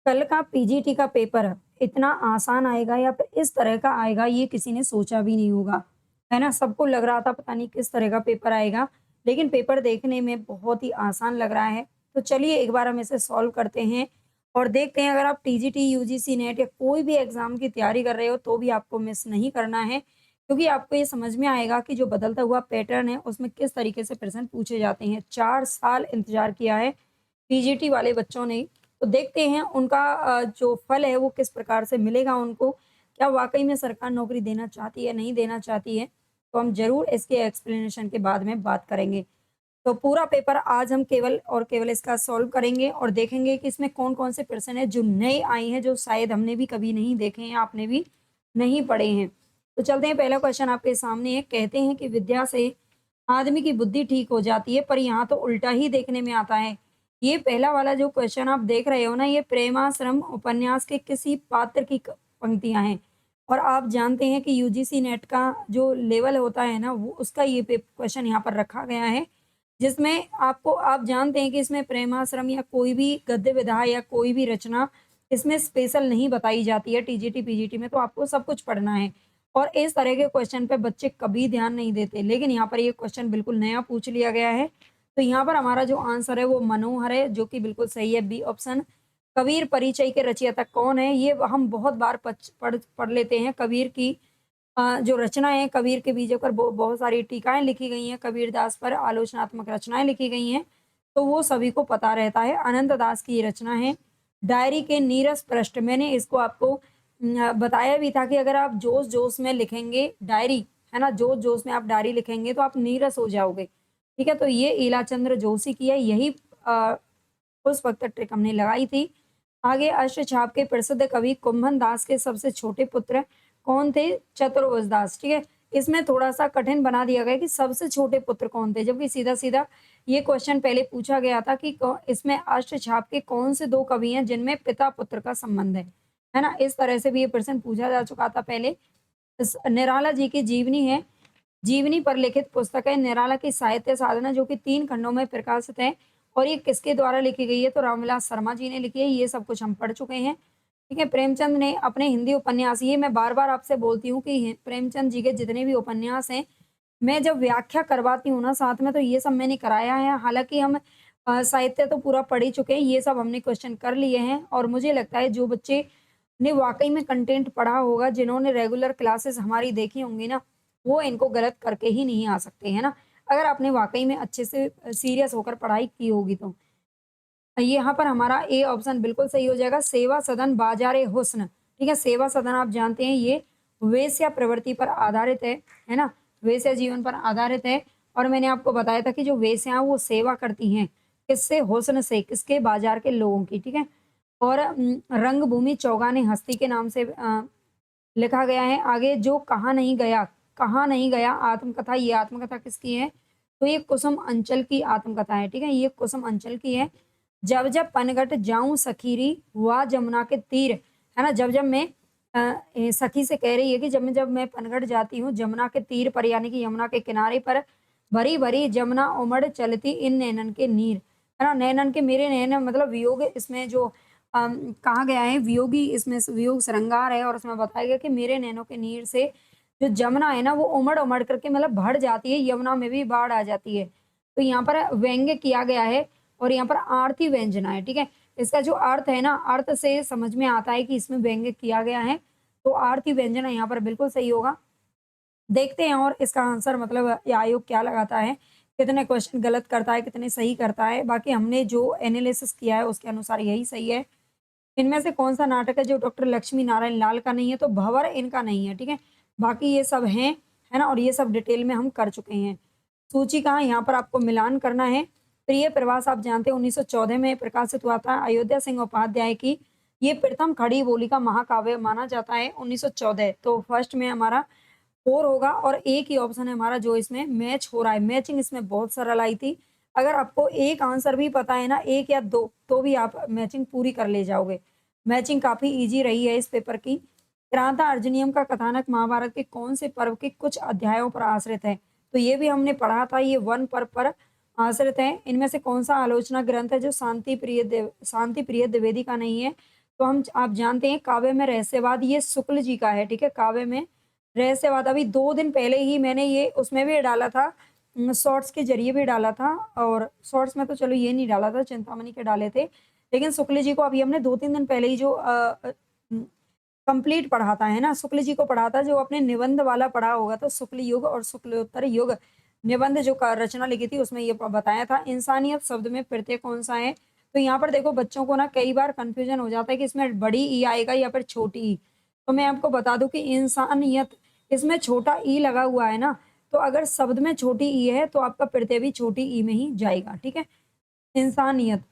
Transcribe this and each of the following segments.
कल का पीजीटी का पेपर इतना आसान आएगा या फिर इस तरह का आएगा, ये किसी ने सोचा भी नहीं होगा, है ना? सबको लग रहा था पता नहीं किस तरह का पेपर आएगा, लेकिन पेपर देखने में बहुत ही आसान लग रहा है। तो चलिए एक बार हम इसे सॉल्व करते हैं और देखते हैं, अगर आप टीजीटी, यूजीसी नेट या कोई भी एग्ज़ाम की तैयारी कर रहे हो तो भी आपको मिस नहीं करना है, क्योंकि आपको ये समझ में आएगा कि जो बदलता हुआ पैटर्न है उसमें किस तरीके से प्रश्न पूछे जाते हैं। 4 साल इंतज़ार किया है पीजीटी वाले बच्चों ने, तो देखते हैं उनका जो फल है वो किस प्रकार से मिलेगा उनको। क्या वाक़ई में सरकार नौकरी देना चाहती है, नहीं देना चाहती है? तो हम ज़रूर इसके एक्सप्लेनेशन के बाद में बात करेंगे। तो पूरा पेपर आज हम केवल और केवल इसका सॉल्व करेंगे और देखेंगे कि इसमें कौन-कौन से प्रश्न हैं जो नए आए हैं, जो शायद हमने भी कभी नहीं देखे हैं, आपने भी नहीं पढ़े हैं। तो चलते हैं, पहला क्वेश्चन आपके सामने है। कहते हैं कि विद्या से आदमी की बुद्धि ठीक हो जाती है, पर यहाँ तो उल्टा ही देखने में आता है। ये पहला वाला जो क्वेश्चन आप देख रहे हो ना, ये प्रेमाश्रम उपन्यास के किसी पात्र की पंक्तियां हैं। और आप जानते हैं कि यूजीसी नेट का जो लेवल होता है ना, वो उसका ये क्वेश्चन यहाँ पर रखा गया है, जिसमें आपको, आप जानते हैं कि इसमें प्रेमाश्रम या कोई भी गद्य विधा या कोई भी रचना इसमें स्पेशल नहीं बताई जाती है टीजीटी पीजीटी में, तो आपको सब कुछ पढ़ना है। और इस तरह के क्वेश्चन पे बच्चे कभी ध्यान नहीं देते, लेकिन यहाँ पर ये क्वेश्चन बिल्कुल नया पूछ लिया गया है। तो यहाँ पर हमारा जो आंसर है वो मनोहर है, जो कि बिल्कुल सही है, बी ऑप्शन। कबीर परिचय के रचयिता कौन है? ये हम बहुत बार पढ़ पढ़ लेते हैं। कबीर की जो रचनाएँ हैं, कबीर के बीजों पर बहुत सारी टीकाएँ लिखी गई हैं, कबीरदास पर आलोचनात्मक रचनाएँ लिखी गई हैं, तो वो सभी को पता रहता है। अनंत दास की ये रचना है, डायरी के नीरस पृष्ठ। मैंने इसको आपको बताया भी था कि अगर आप जोश-जोश में लिखेंगे डायरी, है ना? जोश-जोश में आप डायरी लिखेंगे तो आप नीरस हो जाओगे, ठीक है? तो ये ईलाचंद्र जोशी की है, यही अ, उस वक़्त ट्रिक हमने लगाई थी। आगे अष्टछाप के प्रसिद्ध कवि कुम्भन दास के सबसे छोटे पुत्र कौन थे? चतुर्भुज दास, ठीक है? इसमें थोड़ा-सा कठिन बना दिया गया कि सबसे छोटे पुत्र कौन थे? जबकि सीधा-सीधा ये क्वेश्चन पहले पूछा गया था कि कौ इसमें अष्टछाप के कौन से 2 कवि हैं जिनमें पिता-पुत्र का संबंध है ना? इस तरह से भी ये प्रश्न पूछा जा चुका था पहले। निराला जी की जीवनी है, जीवनी पर लिखित पुस्तक है निराला की साहित्य साधना, जो कि 3 खंडों में प्रकाशित है। और ये किसके द्वारा लिखी गई है? तो रामविलास शर्मा जी ने लिखी है। ये सब कुछ हम पढ़ चुके हैं, ठीक है? प्रेमचंद ने अपने हिंदी उपन्यास, ये मैं बार-बार आपसे बोलती हूँ कि प्रेमचंद जी के जितने भी उपन्यास हैं, मैं जब व्याख्या करवाती हूँ ना साथ में, तो ये सब मैंने कराया है। हालाँकि हम साहित्य तो पूरा पढ़ ही चुके हैं, ये सब हमने क्वेश्चन कर लिए हैं। और मुझे लगता है जो बच्चे ने वाक़ई में कंटेंट पढ़ा होगा, जिन्होंने रेगुलर क्लासेस हमारी देखी होंगी ना, वो इनको गलत करके ही नहीं आ सकते, है ना? अगर आपने वाक़ई में अच्छे से सीरियस होकर पढ़ाई की होगी तो। यहाँ पर हमारा ए ऑप्शन बिल्कुल सही हो जाएगा, सेवा सदन बाज़ारे हुस्न, ठीक है? सेवा सदन आप जानते हैं, ये वेश्या प्रवृत्ति पर आधारित है ना? वेश्या जीवन पर आधारित है। और मैंने आपको बताया था कि जो वेश्याएँ वो सेवा करती हैं, किससे? हुस्न से, किसके? बाज़ार के लोगों की, ठीक है? और रंगभूमि चौगाने हस्ती के नाम से लिखा गया है। आगे जो कहाँ नहीं गया आत्मकथा, ये आत्मकथा किसकी है? तो ये कुसुम अंचल की आत्मकथा है, ठीक है? ये कुसुम अंचल की है। जब जब पनघट जाऊँ सखीरी हुआ जमुना के तीर, है ना? जब जब मैं सखी से कह रही है कि जब मैं पनघट जाती हूँ जमुना के तीर पर, यानी कि यमुना के किनारे पर, भरी भरी जमुना उमड़ चलती इन नैनन के नीर, है ना? नैनन के मेरे नैन, मतलब वियोग इसमें जो कहा गया है, वियोगी इसमें वियोग श्रृंगार है। और उसमें बताया गया कि मेरे नैनों के नीर से जो जमुना है ना, वो उमड़ उमड़ करके मतलब भर जाती है, यमुना में भी बाढ़ आ जाती है। तो यहाँ पर व्यंग्य किया गया है और यहाँ पर आरती व्यंजना है, ठीक है? इसका जो अर्थ है ना, अर्थ से समझ में आता है कि इसमें व्यंग्य किया गया है, तो आरती व्यंजना यहाँ पर बिल्कुल सही होगा। देखते हैं और इसका आंसर, मतलब ये आयोग क्या लगाता है, कितने क्वेश्चन गलत करता है, कितने सही करता है। बाकी हमने जो एनालिसिस किया है उसके अनुसार यही सही है। इनमें से कौन-सा नाटक है जो डॉक्टर लक्ष्मी नारायण लाल का नहीं है? तो भंवर इनका नहीं है, ठीक है? बाकी ये सब हैं, है ना? और ये सब डिटेल में हम कर चुके हैं। सूची कहाँ, यहाँ पर आपको मिलान करना है। प्रिय प्रवास आप जानते हैं 1914 में प्रकाशित हुआ था। अयोध्या सिंह उपाध्याय की ये प्रथम खड़ी बोली का महाकाव्य माना जाता है, 1914। तो फर्स्ट में हमारा 4 होगा और एक ही ऑप्शन है हमारा जो इसमें मैच हो रहा है। मैचिंग इसमें बहुत सरल आई थी। अगर आपको एक आंसर भी पता है ना, 1 या 2, तो भी आप मैचिंग पूरी कर ले जाओगे। मैचिंग काफ़ी ईज़ी रही है इस पेपर की। क्रांता अर्जुनियम का कथानक महाभारत के कौन से पर्व के कुछ अध्यायों पर आश्रित है? तो ये भी हमने पढ़ा था, ये वन पर्व पर आश्रित है। इनमें से कौन-सा आलोचना ग्रंथ है जो शांति प्रिय द्विवेदी का नहीं है? तो हम आप जानते हैं काव्य में रहस्यवाद ये शुक्ल जी का है, ठीक है? काव्य में रहस्यवाद अभी 2 दिन पहले ही मैंने ये उसमें भी डाला था, शॉर्ट्स के ज़रिए भी डाला था, और शॉर्ट्स में तो चलो ये नहीं डाला था, चिंतामणि के डाले थे। लेकिन शुक्ल जी को अभी हमने 2-3 दिन पहले ही जो कंप्लीट पढ़ा था, है ना? शुक्ल जी को पढ़ा था, जो आपने निबंध वाला पढ़ा होगा तो शुक्ल युग और शुक्लोत्तर युग निबंध जो क रचना लिखी थी उसमें ये ब बताया था। इंसानियत शब्द में प्रत्यय कौन-सा है? तो यहाँ पर देखो बच्चों को ना कई बार कन्फ्यूज़न हो जाता है कि इसमें बड़ी ई आएगा या फिर छोटी ई। तो मैं आपको बता दूँ कि इंसानियत, इसमें छोटा ई लगा हुआ है ना, तो अगर शब्द में छोटी ई है तो आपका प्रत्यय भी छोटी ई में ही जाएगा, ठीक है? इंसानियत।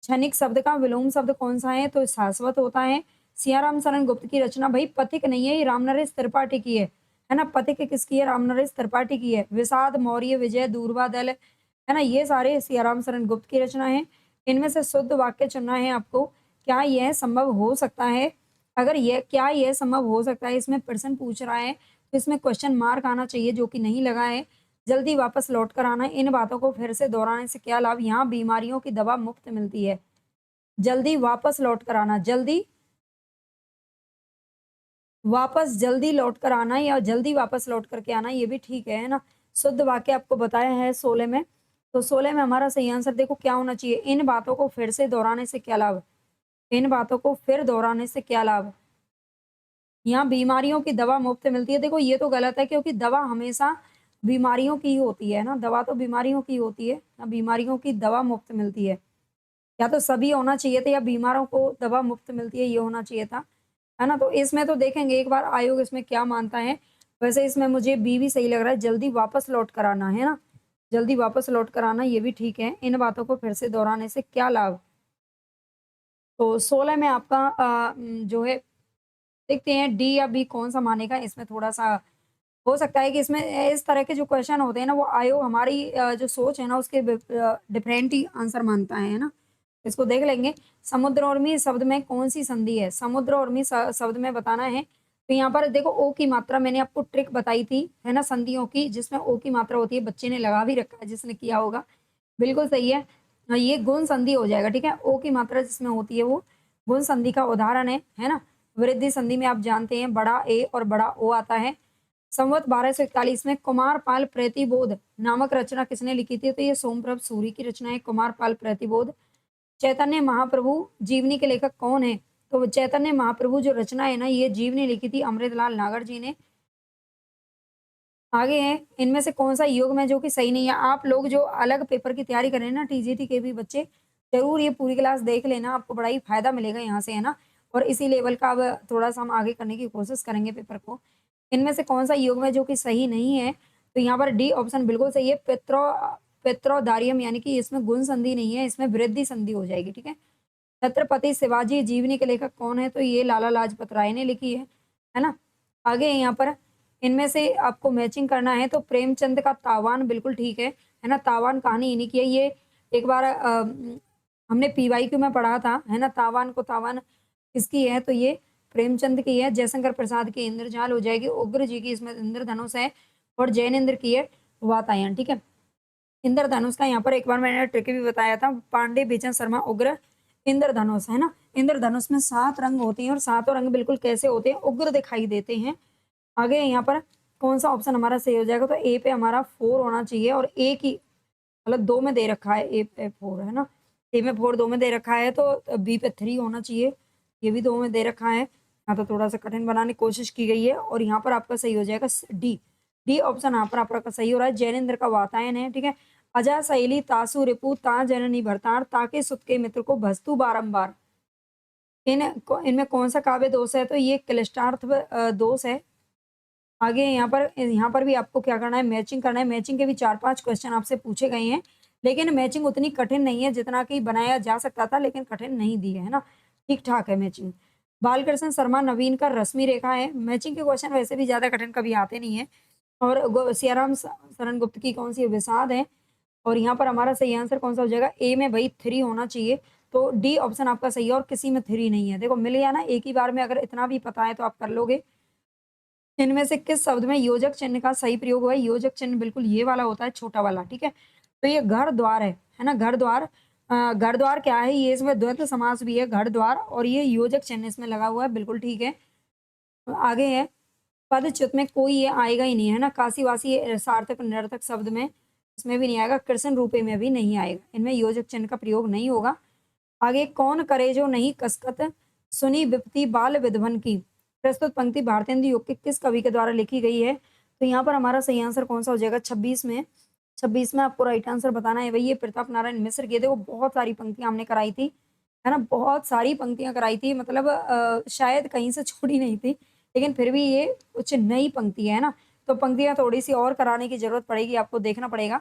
क्षणिक शब्द का विलोम शब्द कौन-सा है? तो शाश्वत होता है। सियाराम शरण गुप्त की रचना भई पथिक नहीं है, ये रामनरेश त्रिपाठी की है ना? पथिक किसकी है? रामनरेश त्रिपाठी की है। विषाद, मौर्य, विजय, दूरबा दल, है ना? ये सारे सियाराम शरण गुप्त की रचना है। इनमें से शुद्ध वाक्य चुनना है आपको। क्या यह संभव हो सकता है? अगर ये क्या यह संभव हो सकता है, इसमें प्रश्न पूछ रहा है, तो इसमें क्वेश्चन मार्क आना चाहिए जो कि नहीं लगा है। जल्दी वापस लौट कर आना, इन बातों को फिर से दोहराने से क्या लाभ? यहाँ बीमारियों की दवा मुफ्त मिलती है। जल्दी वापस लौट कर आना, जल्दी वापस जल्दी लौट कर आना या जल्दी वापस लौट करके आना, ये भी ठीक है ना? शुद्ध वाक्य आपको बताया है 16 में, तो 16 में हमारा सही आंसर देखो क्या होना चाहिए? इन बातों को फिर से दोहराने से क्या लाभ? इन बातों को फिर दोहराने से क्या लाभ? यहाँ बीमारियों की दवा मुफ्त मिलती है। देखो ये तो गलत है, क्योंकि दवा हमेशा बीमारियों की ही होती है ना, दवा तो बीमारियों की होती है ना, बीमारियों की दवा मुफ्त मिलती है। या तो सभी होना चाहिए था या बीमारों को दवा मुफ्त मिलती है, ये होना चाहिए था, है ना? तो इसमें तो देखेंगे एक बार आयोग इसमें क्या मानता है। वैसे इसमें मुझे बी भी सही लग रहा है, जल्दी वापस लौट कर आना, है ना? जल्दी वापस लौट कर आना, ये भी ठीक है। इन बातों को फिर से दोहराने से क्या लाभ? तो 16 में आपका जो है, देखते हैं डी या बी कौन-सा मानेगा। इसमें थोड़ा-सा हो सकता है कि इसमें इस तरह के जो क्वेश्चन होते हैं ना, वो आयोग हमारी जो सोच है ना उसके डिफरेंट ही आंसर मानता है ना? इसको देख लेंगे। समुद्र उर्मी शब्द में कौन-सी संधि है? समुद्र उर्मी शब्द में बताना है। तो यहाँ पर देखो ओ की मात्रा मैंने आपको ट्रिक बताई थी, है ना? संधियों की, जिसमें ओ की मात्रा होती है, बच्चे ने लगा भी रखा है जिसने किया होगा। बिल्कुल सही है। ये गुण संधि हो जाएगा, ठीक है? ओ की मात्रा जिसमें होती है वो गुण संधि का उदाहरण है ना? वृद्धि संधि में आप जानते हैं बड़ा ए और बड़ा ओ आता है। संवत 1241 में कुमारपाल प्रतिबोध नामक रचना किसने लिखी थी? तो ये सोमप्रभ सूरी की रचना है, कुमारपाल प्रतिबोध। चैतन्य महाप्रभु जीवनी के लेखक कौन है? तो चैतन्य महाप्रभु जो रचना है ना, ये जीवनी लिखी थी अमृतलाल नागर जी ने। आगे है, इनमें से कौन-सा योग में जो कि सही नहीं है? आप लोग जो अलग पेपर की तैयारी कर रहे हैं ना, टीजीटी के भी बच्चे, ज़रूर ये पूरी क्लास देख लेना, आपको बड़ा ही फ़ायदा मिलेगा यहाँ से, है ना? और इसी लेवल का अब थोड़ा-सा हम आगे करने की कोशिश करेंगे पेपर को। इनमें से कौन-सा योग में जो कि सही नहीं है? तो यहाँ पर डी ऑप्शन बिल्कुल सही है, पित्रोदार्यम, यानी कि इसमें गुण संधि नहीं है, इसमें वृद्धि संधि हो जाएगी, ठीक है? छत्रपति शिवाजी जीवनी के लेखक कौन है? तो ये लाला लाजपत राय ने लिखी है ना? आगे यहाँ पर इनमें से आपको मैचिंग करना है, तो प्रेमचंद का तावान बिल्कुल ठीक है ना? तावान कहानी इन्हीं की है। ये एक बार हमने पीवाईक्यू में पढ़ा था, है ना? तावान को तावान किसकी है? तो ये प्रेमचंद की है। जयशंकर प्रसाद की इंद्रजाल हो जाएगी। उग्र जी की इसमें इंद्रधनुष है, और जैनेन्द्र की है वातायन, ठीक है? इंद्रधनुष का यहाँ पर एक बार मैंने ट्रिक भी बताया था, पांडे, बिचन शर्मा, उग्र, इंद्रधनुष, है ना? इंद्रधनुष में 7 रंग होते हैं और सातों रंग बिल्कुल कैसे होते हैं? उग्र दिखाई देते हैं। आगे यहाँ पर कौन-सा ऑप्शन हमारा सही हो जाएगा? तो ए पे हमारा 4 होना चाहिए, और ए की मतलब 2 में दे रखा है, ए पे 4 है ना? ए में 4 2 में दे रखा है, तो बी पे 3 होना चाहिए। ये भी 2 में दे रखा है। हाँ, तो थोड़ा-सा कठिन बनाने की कोशिश की गई है, और यहाँ पर आपका सही हो जाएगा डी। डी ऑप्शन यहाँ पर आपका सही हो रहा है। जैनेन्द्र का वातायन है, ठीक है? अजा सहेली तासु रिपु ता जननी भरतार ताके सुत के मित्र को भस्तु बारंबार। इनमें कौन-सा काव्य दोष है? तो ये क्लिष्टार्थ दोष है। आगे यहाँ पर भी आपको क्या करना है? मैचिंग करना है। मैचिंग के भी 4-5 क्वेश्चन आपसे पूछे गए हैं, लेकिन मैचिंग उतनी कठिन नहीं है जितना कि बनाया जा सकता था, लेकिन कठिन नहीं दी है ना? ठीक-ठाक है मैचिंग। बालकृष्ण शर्मा नवीन का रश्मि रेखा है। मैचिंग के क्वेश्चन वैसे भी ज़्यादा कठिन कभी आते नहीं है। और सियाराम शरण गुप्त की कौन-सी है? विषाद है। और यहाँ पर हमारा सही आंसर कौन-सा हो जाएगा? ए में भई 3 होना चाहिए, तो डी ऑप्शन आपका सही है, और किसी में 3 नहीं है। देखो मिल गया ना, एक ही बार में अगर इतना भी पता है तो आप कर लोगे। इनमें से किस शब्द में योजक चिन्ह का सही प्रयोग हुआ है? योजक चिन्ह बिल्कुल ये वाला होता है, छोटा वाला, ठीक है? तो ये घर-द्वार है ना? घर-द्वार घर द्वार क्या है, ये इसमें द्वंद्व समास भी है, घर द्वार, और ये योजक चिन्ह इसमें लगा हुआ है, बिल्कुल ठीक है। आगे है, पदच्युत में कोई ये आएगा ही नहीं, है ना? काशी-वासी सार्थक निरर्थक शब्द में इसमें भी नहीं आएगा, कृष्ण रूपे में भी नहीं आएगा। इनमें योजक चिन्ह का प्रयोग नहीं होगा। आगे, कौन करे जो नहीं कसकत, सुनी विपत्ति बाल विधवन की। प्रस्तुत पंक्ति भारतेंदु युग के किस कवि के द्वारा लिखी गई है? तो यहाँ पर हमारा सही आंसर कौन-सा हो जाएगा? 26 में। 26 में आपको राइट आंसर बताना है भई, ये प्रताप नारायण मिश्र की है। देखो बहुत सारी पंक्तियाँ हमने कराई थी, है ना? बहुत सारी पंक्तियाँ कराई थी, मतलब शायद कहीं से छूटी नहीं थी, लेकिन फिर भी ये कुछ नई पंक्ति है ना? तो पंक्तियाँ थोड़ी-सी और कराने की ज़रूरत पड़ेगी, आपको देखना पड़ेगा,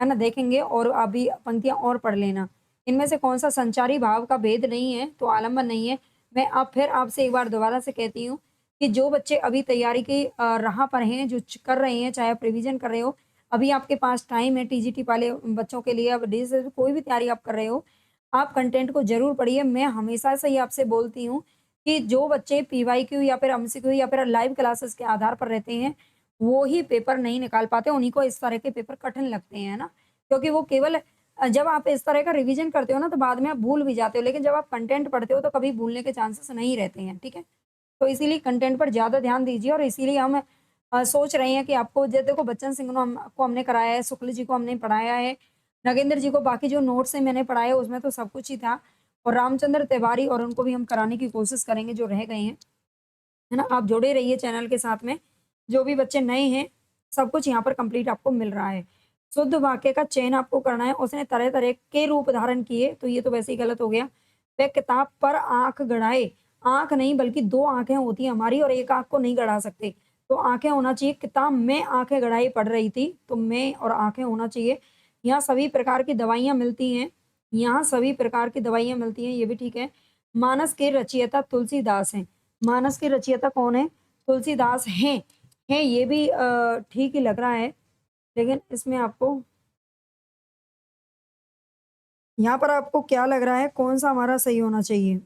है ना? देखेंगे और अभी पंक्तियाँ और पढ़ लेना। इनमें से कौन-सा संचारी भाव का भेद नहीं है, तो आलंबन नहीं है। मैं अब फिर आपसे एक बार दोबारा से कहती हूँ कि जो बच्चे अभी तैयारी की राह पर हैं, जो कर रहे हैं, चाहे आप रिवीजन कर रहे हो, अभी आपके पास टाइम है टीजीटी वाले बच्चों के लिए, अब डीएसएल कोई भी तैयारी आप कर रहे हो, आप कंटेंट को ज़रूर पढ़िए। मैं हमेशा से ही आपसे बोलती हूँ कि जो बच्चे पीवाईक्यू या फिर एमसीक्यू या फिर लाइव क्लासेस के आधार पर रहते हैं, वो ही पेपर नहीं निकाल पाते, उन्हीं को इस तरह के पेपर कठिन लगते हैं, है ना? क्योंकि वो केवल जब आप इस तरह का रिवीजन करते हो ना, तो बाद में आप भूल भी जाते हो, लेकिन जब आप कंटेंट पढ़ते हो, तो कभी भूलने के चांसेस नहीं रहते हैं, ठीक है? तो इसीलिए कंटेंट पर ज़्यादा ध्यान दीजिए, और इसीलिए हम सोच रहे हैं कि आपको देखो, बच्चन सिंह को हमने कराया है, शुक्ल जी को हमने पढ़ाया है, नगेंद्र जी को बाकी जो नोट्स हैं मैंने पढ़ाए, उसमें तो सब कुछ ही था, और रामचंद्र तिवारी और उनको भी हम कराने की कोशिश करेंगे जो रह गए हैं, है ना? आप जुड़े रहिए चैनल के साथ में, जो भी बच्चे नए हैं, सब कुछ यहाँ पर कंप्लीट आपको मिल रहा है। शुद्ध वाक्य का चयन आपको करना है, उसने तरह-तरह के रूप धारण किए, तो ये तो वैसे ही गलत हो गया। वह किताब पर आँख गड़ाए, आँख नहीं बल्कि 2 आँखें होती हैं हमारी, और 1 आँख को नहीं गड़ा सकते, तो आँखें होना चाहिए। किताब में आँखें गड़ाई पढ़ रही थी, तो में और आँखें होना चाहिए। यहाँ सभी प्रकार की दवाइयाँ मिलती हैं, यहाँ सभी प्रकार की दवाइयाँ मिलती हैं, ये भी ठीक है। मानस के रचयिता तुलसीदास हैं। मानस के रचयिता कौन है? तुलसीदास हैं। हैं, ये भी ठीक ही लग रहा है, लेकिन इसमें आपको यहाँ पर आपको क्या लग रहा है, कौन-सा हमारा सही होना चाहिए?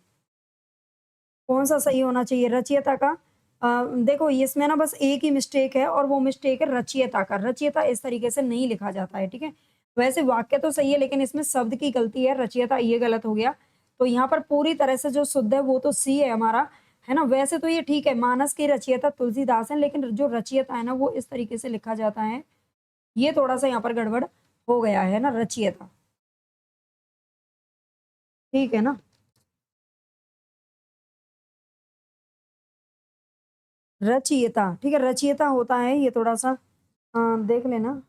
कौन-सा सही होना चाहिए? रचयिता का देखो, इसमें ना बस एक ही मिस्टेक है, और वो मिस्टेक है रचयिता का। रचयिता इस तरीके से नहीं लिखा जाता है, ठीक है? वैसे वाक्य तो सही है, लेकिन इसमें शब्द की गलती है, रचयिता ये गलत हो गया। तो यहाँ पर पूरी तरह से जो शुद्ध है वो तो सी है हमारा, है ना? वैसे तो ये ठीक है, मानस के रचयिता तुलसीदास हैं, लेकिन जो रचयिता है ना, वो इस तरीके से लिखा जाता है। ये थोड़ा-सा यहाँ पर गड़बड़ हो गया है ना, रचयिता। ठीक है ना? रचयिता, ठीक है, रचयिता होता है, ये थोड़ा-सा देख लेना।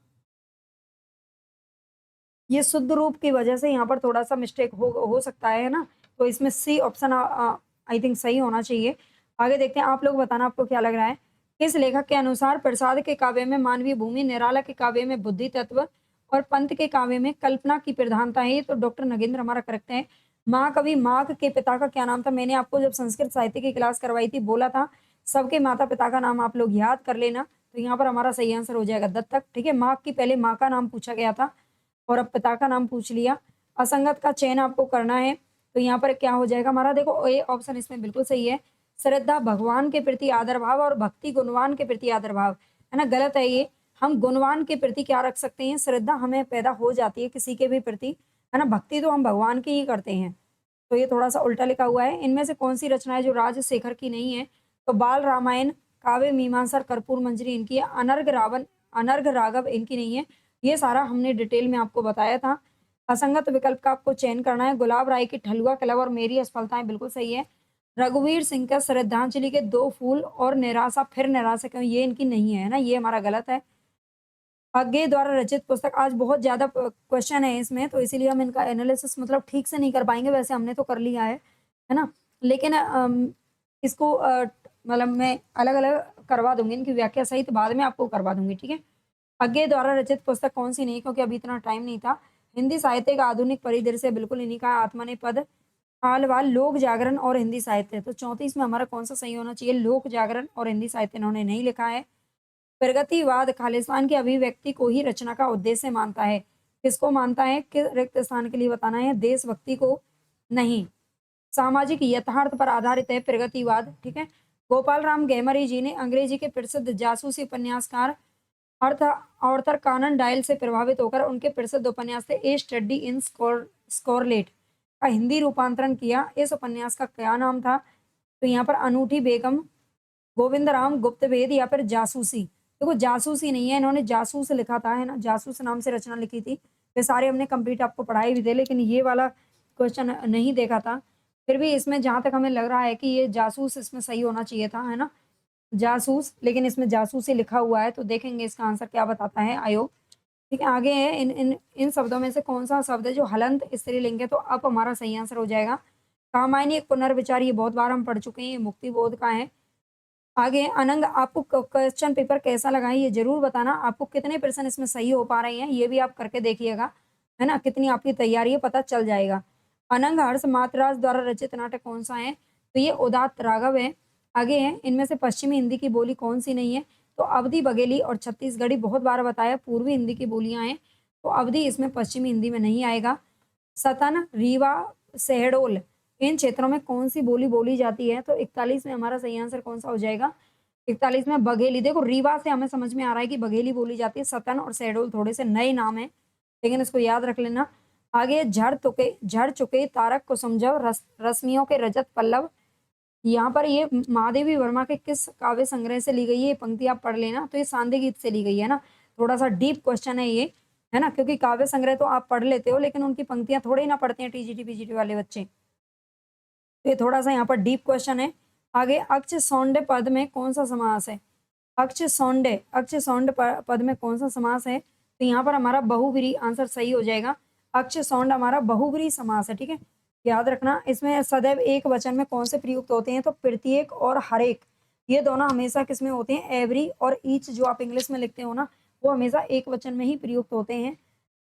ये शुद्ध रूप की वजह से यहाँ पर थोड़ा-सा मिस्टेक हो सकता है ना? तो इसमें सी ऑप्शन आई थिंक सही होना चाहिए। आगे देखते हैं, आप लोग बताना आपको क्या लग रहा है? किस लेखक के अनुसार प्रसाद के काव्य में मानवीय भूमि, निराला के काव्य में बुद्धि तत्व और पंत के काव्य में कल्पना की प्रधानता है? ये तो डॉक्टर नगेंद्र हमारा करेक्ट है। महाकवि माघ के पिता का क्या नाम था? मैंने आपको जब संस्कृत साहित्य की क्लास करवाई थी, बोला था सबके माता-पिता का नाम आप लोग याद कर लेना। तो यहाँ पर हमारा सही आंसर हो जाएगा दत्तक, ठीक है? माघ की पहले माँ का नाम पूछा गया था, और अब पिता का नाम पूछ लिया। असंगत का चयन आपको करना है, तो यहाँ पर क्या हो जाएगा हमारा? देखो, ए ऑप्शन इसमें बिल्कुल सही है। श्रद्धा भगवान के प्रति आदर भाव और भक्ति गुणवान के प्रति आदर भाव, है ना? गलत है ये। हम गुणवान के प्रति क्या रख सकते हैं? श्रद्धा हमें पैदा हो जाती है किसी के भी प्रति, है ना? भक्ति तो हम भगवान की ही करते हैं। तो ये थोड़ा-सा उल्टा लिखा हुआ है। इनमें से कौन-सी रचना है जो राजशेखर की नहीं है? तो बाल रामायण, काव्य मीमांसा और कर्पूर मंजरी इनकी है। अनर्घ राघव इनकी नहीं है। ये सारा हमने डिटेल में आपको बताया था। असंगत विकल्प का आपको चयन करना है। गुलाब राय की ठलुआ क्लब और मेरी असफलताएँ बिल्कुल सही है। रघुवीर सिंह का श्रद्धांजलि के 2 फूल और निराशा फिर निराशा क्यों, ये इनकी नहीं है ना, ये हमारा गलत है। अज्ञे द्वारा रचित पुस्तक, आज बहुत ज़्यादा क्वेश्चन है इसमें, तो इसीलिए हम इनका एनालिसिस मतलब ठीक से नहीं कर पाएँगे, वैसे हमने तो कर लिया है ना? लेकिन इसको मतलब मैं अलग-अलग करवा दूँगी, इनकी व्याख्या सहित बाद में आपको करवा दूँगी, ठीक है? अज्ञे द्वारा रचित पुस्तक कौन-सी नहीं, क्योंकि अभी इतना टाइम नहीं था। हिंदी साहित्य का आधुनिक परिदृश्य बिल्कुल इन्हीं का है, आत्मा ने पद, हाल-वाल, लोक जागरण और हिंदी साहित्य। तो 34 में हमारा कौन-सा सही होना चाहिए? लोक जागरण और हिंदी साहित्य इन्होंने नहीं लिखा है। प्रगतिवाद खालिस्तान की अभिव्यक्ति को ही रचना का उद्देश्य मानता है। किसको मानता है? किस रिक्त स्थान के लिए बताना है, देशभक्ति को नहीं। सामाजिक यथार्थ पर आधारित है प्रगतिवाद, ठीक है? गोपाल राम गैमरी जी ने अंग्रेजी के प्रसिद्ध जासूसी उपन्यासकार आर्थर आर्थर कानन डायल से प्रभावित होकर उनके प्रसिद्ध उपन्यास थे ए स्टडी इन स्कॉरलेट का हिंदी रूपांतरण किया। इस उपन्यास का क्या नाम था? तो यहाँ पर अनूठी बेगम, गोविंद राम गुप्तवेद या फिर जासूसी। देखो जासूसी नहीं है, इन्होंने जासूस लिखा था, है ना, जासूस नाम से रचना लिखी थी। ये सारे हमने कंप्लीट आपको पढ़ाए भी थे, लेकिन ये वाला क्वेश्चन नहीं देखा था। फिर भी इसमें जहाँ तक हमें लग रहा है कि ये जासूस इसमें सही होना चाहिए था, है ना, जासूस, लेकिन इसमें जासूसी लिखा हुआ है, तो देखेंगे इसका आंसर क्या बताता है आयोग। ठीक है, आगे है इन इन इन शब्दों में से कौन सा शब्द है जो हलंत स्त्रीलिंग है? तो अब हमारा सही आंसर हो जाएगा कामायनी एक पुनर्विचार, ये बहुत बार हम पढ़ चुके हैं, ये मुक्ति बोध का है। आगे अनंग, आपको क्वेश्चन पेपर कैसा लगा है ये जरूर बताना। आपको कितने परसेंट इसमें सही हो पा रहे हैं ये भी आप करके देखिएगा, है ना, कितनी आपकी तैयारी है पता चल जाएगा। अनंग हर्ष मातराज द्वारा रचित नाटक कौन सा है? तो ये उदात्त राघव है। आगे है इनमें से पश्चिमी हिंदी की बोली कौन सी नहीं है? तो अवधी बघेली और छत्तीसगढ़ी बहुत बार बताया पूर्वी हिंदी की बोलियां हैं, तो अवधी इसमें पश्चिमी हिंदी में नहीं आएगा। सतन, रीवा, शहडोल, इन क्षेत्रों में कौन सी बोली बोली जाती है? तो 41 में हमारा सही आंसर कौन सा हो जाएगा? 41 में बघेली। देखो रीवा से हमें समझ में आ रहा है कि बघेली बोली जाती है, सतन और शहडोल थोड़े से नए नाम है, लेकिन इसको याद रख लेना। आगे झड़ चुके तारक कुसुमजव रश्मियों के रजत पल्लव, यहाँ पर ये महादेवी वर्मा के किस काव्य संग्रह से ली गई है? ये पंक्ति आप पढ़ लेना, तो ये सांदे गीत से ली गई है ना। थोड़ा सा डीप क्वेश्चन है ये, है ना, क्योंकि काव्य संग्रह तो आप पढ़ लेते हो, लेकिन उनकी पंक्तियां थोड़ी ही ना पढ़ते हैं टीजीटी पीजीटी वाले बच्चे, तो ये थोड़ा सा यहाँ पर डीप क्वेश्चन है। आगे अक्ष सौंडे पद में कौन सा समास है? अक्ष सौंड पद में कौन सा समास है? तो यहाँ पर हमारा बहुव्रीहि आंसर सही हो जाएगा। अक्ष सौंड हमारा बहुव्रीहि समास है, ठीक है, याद रखना। इसमें सदैव एक वचन में कौन से प्रयुक्त होते हैं? तो प्रत्येक और हरेक, ये दोनों हमेशा किसमें होते हैं? एवरी और ईच, जो आप इंग्लिश में लिखते हो ना, वो हमेशा एक वचन में ही प्रयुक्त होते हैं।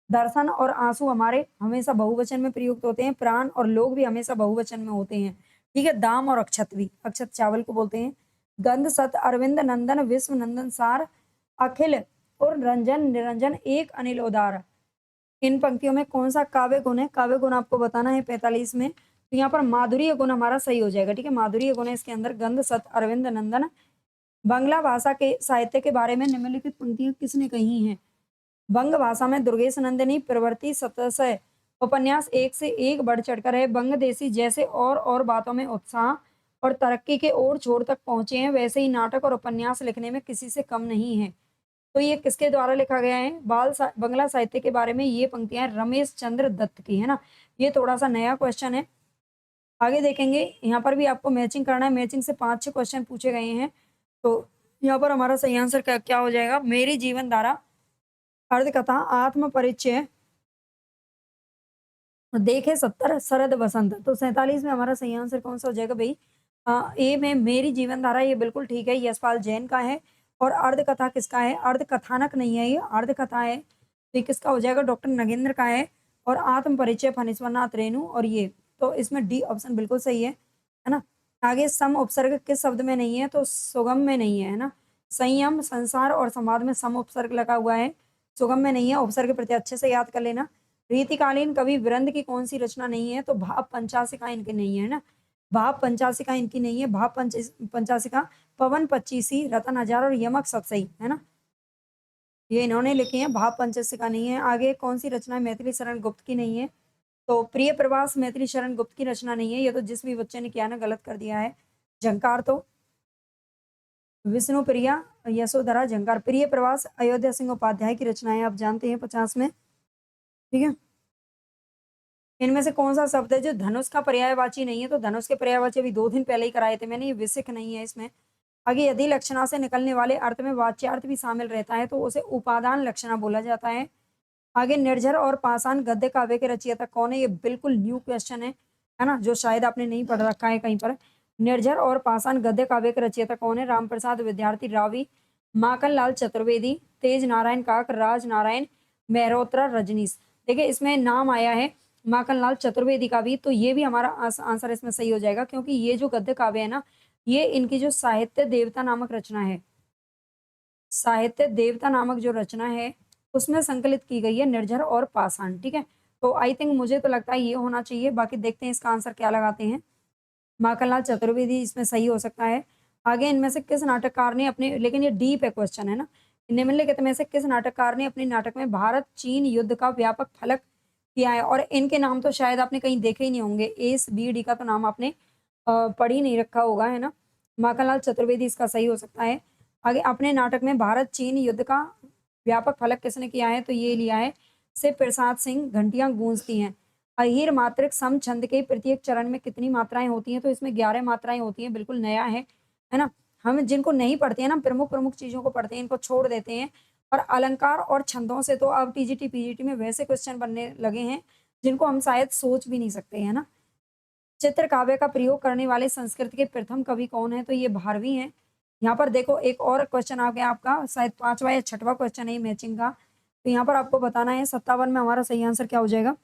दर्शन और आंसू हमारे हमेशा बहुवचन में प्रयुक्त होते हैं। प्राण और लोग भी हमेशा बहुवचन में होते हैं, ठीक है। दाम और अक्षत भी, अक्षत चावल को बोलते हैं। गंध, सत, अरविंद, नंदन, विश्व नंदन, सार, अखिल और रंजन, निरंजन, एक अनिल उदार, इन पंक्तियों में कौन सा काव्य गुण है? काव्य गुण आपको बताना है 45 में। तो यहाँ पर माधुर्य गुण हमारा सही हो जाएगा, ठीक है, माधुर्य गुण है इसके अंदर। गंध, सत, अरविंद, नंदन। बांग्ला भाषा के साहित्य के बारे में निम्नलिखित पंक्तियां किसने कही हैं? बंग भाषा में दुर्गेश नंदिनी प्रवृत्ति सतसय उपन्यास एक से एक बढ़ चढ़कर है। बंगदेशी जैसे और बातों में उत्साह और तरक्की के ओर छोर तक पहुंचे हैं, वैसे ही नाटक और उपन्यास लिखने में किसी से कम नहीं है। तो ये किसके द्वारा लिखा गया है? बंगला साहित्य के बारे में ये पंक्तियां रमेश चंद्र दत्त की, है ना। ये थोड़ा सा नया क्वेश्चन है, आगे देखेंगे। यहाँ पर भी आपको मैचिंग करना है, मैचिंग से 5-6 क्वेश्चन पूछे गए हैं। तो यहाँ पर हमारा सही आंसर क्या हो जाएगा? मेरी जीवन धारा, अर्धकथा, आत्म परिचय, देखे 70, शरद बसंत। तो 47 में हमारा सही आंसर कौन सा हो जाएगा भाई? ए में मेरी जीवन धारा, ये बिल्कुल ठीक है, यशपाल जैन का है। और अर्धकथा किसका है? अर्धकथानक नहीं है, ये अर्धकथा है, तो ये किसका हो जाएगा? डॉक्टर नगेंद्र का है। और आत्म परिचय फणीश्वरनाथ रेणु, और ये, तो इसमें डी ऑप्शन बिल्कुल सही है ना। आगे सम उपसर्ग किस शब्द में नहीं है? तो सुगम में नहीं है ना। संयम, संसार और संवाद में सम उपसर्ग लगा हुआ है, सुगम में नहीं है। उपसर्ग प्रत्यय अच्छे से याद कर लेना। रीतिकालीन कवि विरंद की कौन सी रचना नहीं है? तो भाव पंचाशिका इनकी नहीं है ना, भाव पंचाशिका इनकी नहीं है। भाव पंचाशिका पवन पच्चीसी, रतन हजार और यमक सतसई, है ना, ये इन्होंने लिखे हैं, भाव पंचाशिका नहीं है। आगे कौन सी रचना है? मैथिली शरण गुप्त की नहीं है। तो प्रिय प्रवास मैथिली शरण गुप्त की रचना नहीं है, ये तो जिस भी बच्चे ने किया ना गलत कर दिया है। झंकार तो विष्णु प्रिया यशोधरा झंकार। प्रिय प्रवास अयोध्या सिंह उपाध्याय की रचना है, आप जानते हैं, 50 में, ठीक है। इनमें से कौन सा शब्द है जो धनुष का पर्यायवाची नहीं है? तो धनुष के पर्यायवाची अभी 2 दिन पहले ही कराए थे मैंने, ये विसिक नहीं है इसमें। आगे यदि लक्षणा से निकलने वाले अर्थ में वाच्यार्थ भी शामिल रहता है तो उसे उपादान लक्षणा बोला जाता है। आगे निर्झर और पाषाण गद्य काव्य के रचयिता कौन है? ये बिल्कुल न्यू क्वेश्चन है ना, जो शायद आपने नहीं पढ़ रखा है कहीं पर। निर्झर और पाषाण गद्य काव्य के रचयिता कौन है? राम प्रसाद विद्यार्थी रावी, माखन लाल चतुर्वेदी, तेज नारायण काक, राज नारायण मेहरोत्रा, रजनीश। देखिए इसमें नाम आया है माखनलाल चतुर्वेदी का भी, तो ये भी हमारा आंसर इसमें सही हो जाएगा, क्योंकि ये जो गद्य काव्य है ना, ये इनकी जो साहित्य देवता नामक रचना है, साहित्य देवता नामक जो रचना है उसमें संकलित की गई है निर्झर और पाषाण, ठीक है। तो आई थिंक मुझे तो लगता है ये होना चाहिए, बाकी देखते हैं इसका आंसर क्या लगाते हैं। माखनलाल चतुर्वेदी इसमें सही हो सकता है। आगे इनमें से किस नाटककार ने अपने, लेकिन ये डीप है क्वेश्चन, है ना, निम्नलिखित में से किस नाटककार ने अपने नाटक में भारत चीन युद्ध का व्यापक फलक किया है? और इनके नाम तो शायद आपने कहीं देखे ही नहीं होंगे। एस बी डी का तो नाम आपने पढ़ ही नहीं रखा होगा, है ना? माखनलाल चतुर्वेदी इसका सही हो सकता है। आगे, अपने नाटक में भारत चीन युद्ध का व्यापक फलक किसने किया है? तो ये लिया है शिव प्रसाद सिंह। घंटियां गूंजती हैं। अहीर मात्रक सम छंद के प्रत्येक चरण में कितनी मात्राएं होती हैं? तो इसमें 11 मात्राएं होती हैं। बिल्कुल नया है ना? हम जिनको नहीं पढ़ते हैं ना, प्रमुख प्रमुख चीजों को पढ़ते हैं, इनको छोड़ देते हैं। और अलंकार और छंदों से तो अब टीजीटी पीजीटी में वैसे क्वेश्चन बनने लगे हैं जिनको हम शायद सोच भी नहीं सकते, है ना? चित्र काव्य का प्रयोग करने वाले संस्कृत के प्रथम कवि कौन है? तो ये भारवी हैं। यहाँ पर देखो एक और क्वेश्चन आ गया आपका, शायद 5वां या 6वां क्वेश्चन है ये मैचिंग का। तो यहाँ पर आपको बताना है 57 में हमारा सही आंसर क्या हो जाएगा?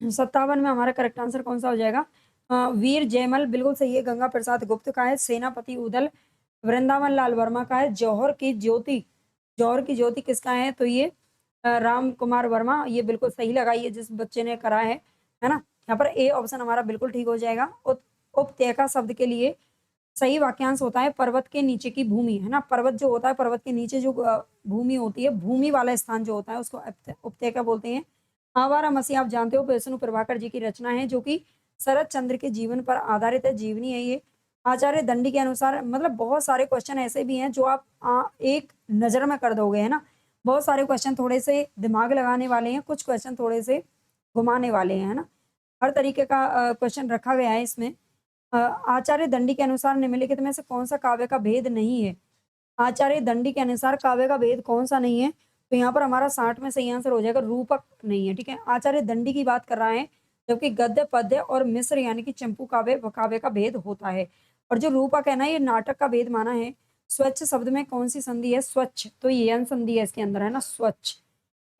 57 में हमारा करेक्ट आंसर कौन-सा हो जाएगा? वीर जयमल बिल्कुल सही है, गंगा प्रसाद गुप्त का है, सेनापति उदल वृंदावन लाल वर्मा का है, जौहर की ज्योति किसका है? तो ये राम कुमार वर्मा, ये बिल्कुल सही लगाई है जिस बच्चे ने करा है ना? यहाँ पर ए ऑप्शन हमारा बिल्कुल ठीक हो जाएगा। उपत्यका शब्द के लिए सही वाक्यांश होता है पर्वत के नीचे की भूमि, है ना? पर्वत जो होता है, पर्वत के नीचे जो भूमि होती है, भूमि वाला स्थान जो होता है उसको उपत्यका बोलते हैं। आवारा मसीह आप जानते हो विष्णु प्रभाकर जी की रचना है जो कि शरत चंद्र के जीवन पर आधारित है, जीवनी है ये। आचार्य दंडी के अनुसार, मतलब बहुत सारे क्वेश्चन ऐसे भी हैं जो आप एक नज़र में कर दोगे, है ना? बहुत सारे क्वेश्चन थोड़े से दिमाग लगाने वाले हैं, कुछ क्वेश्चन थोड़े से घुमाने वाले हैं, है ना? हर तरीके का क्वेश्चन रखा गया है इसमें। आचार्य दंडी के अनुसार निम्नलिखित में से कौन-सा काव्य का भेद नहीं है? आचार्य दंडी के अनुसार काव्य का भेद कौन-सा नहीं है? तो यहाँ पर हमारा 60 में सही आंसर हो जाएगा, रूपक नहीं है, ठीक है? आचार्य दंडी की बात कर रहा है, जबकि गद्य, पद्य और मिश्र यानी कि चंपू काव्य का भेद होता है। और जो रूपक है ना, ये नाटक का भेद माना है। स्वच्छ शब्द में कौन-सी संधि है? स्वच्छ, तो ये यन संधि है इसके अंदर, है ना? स्वच्छ।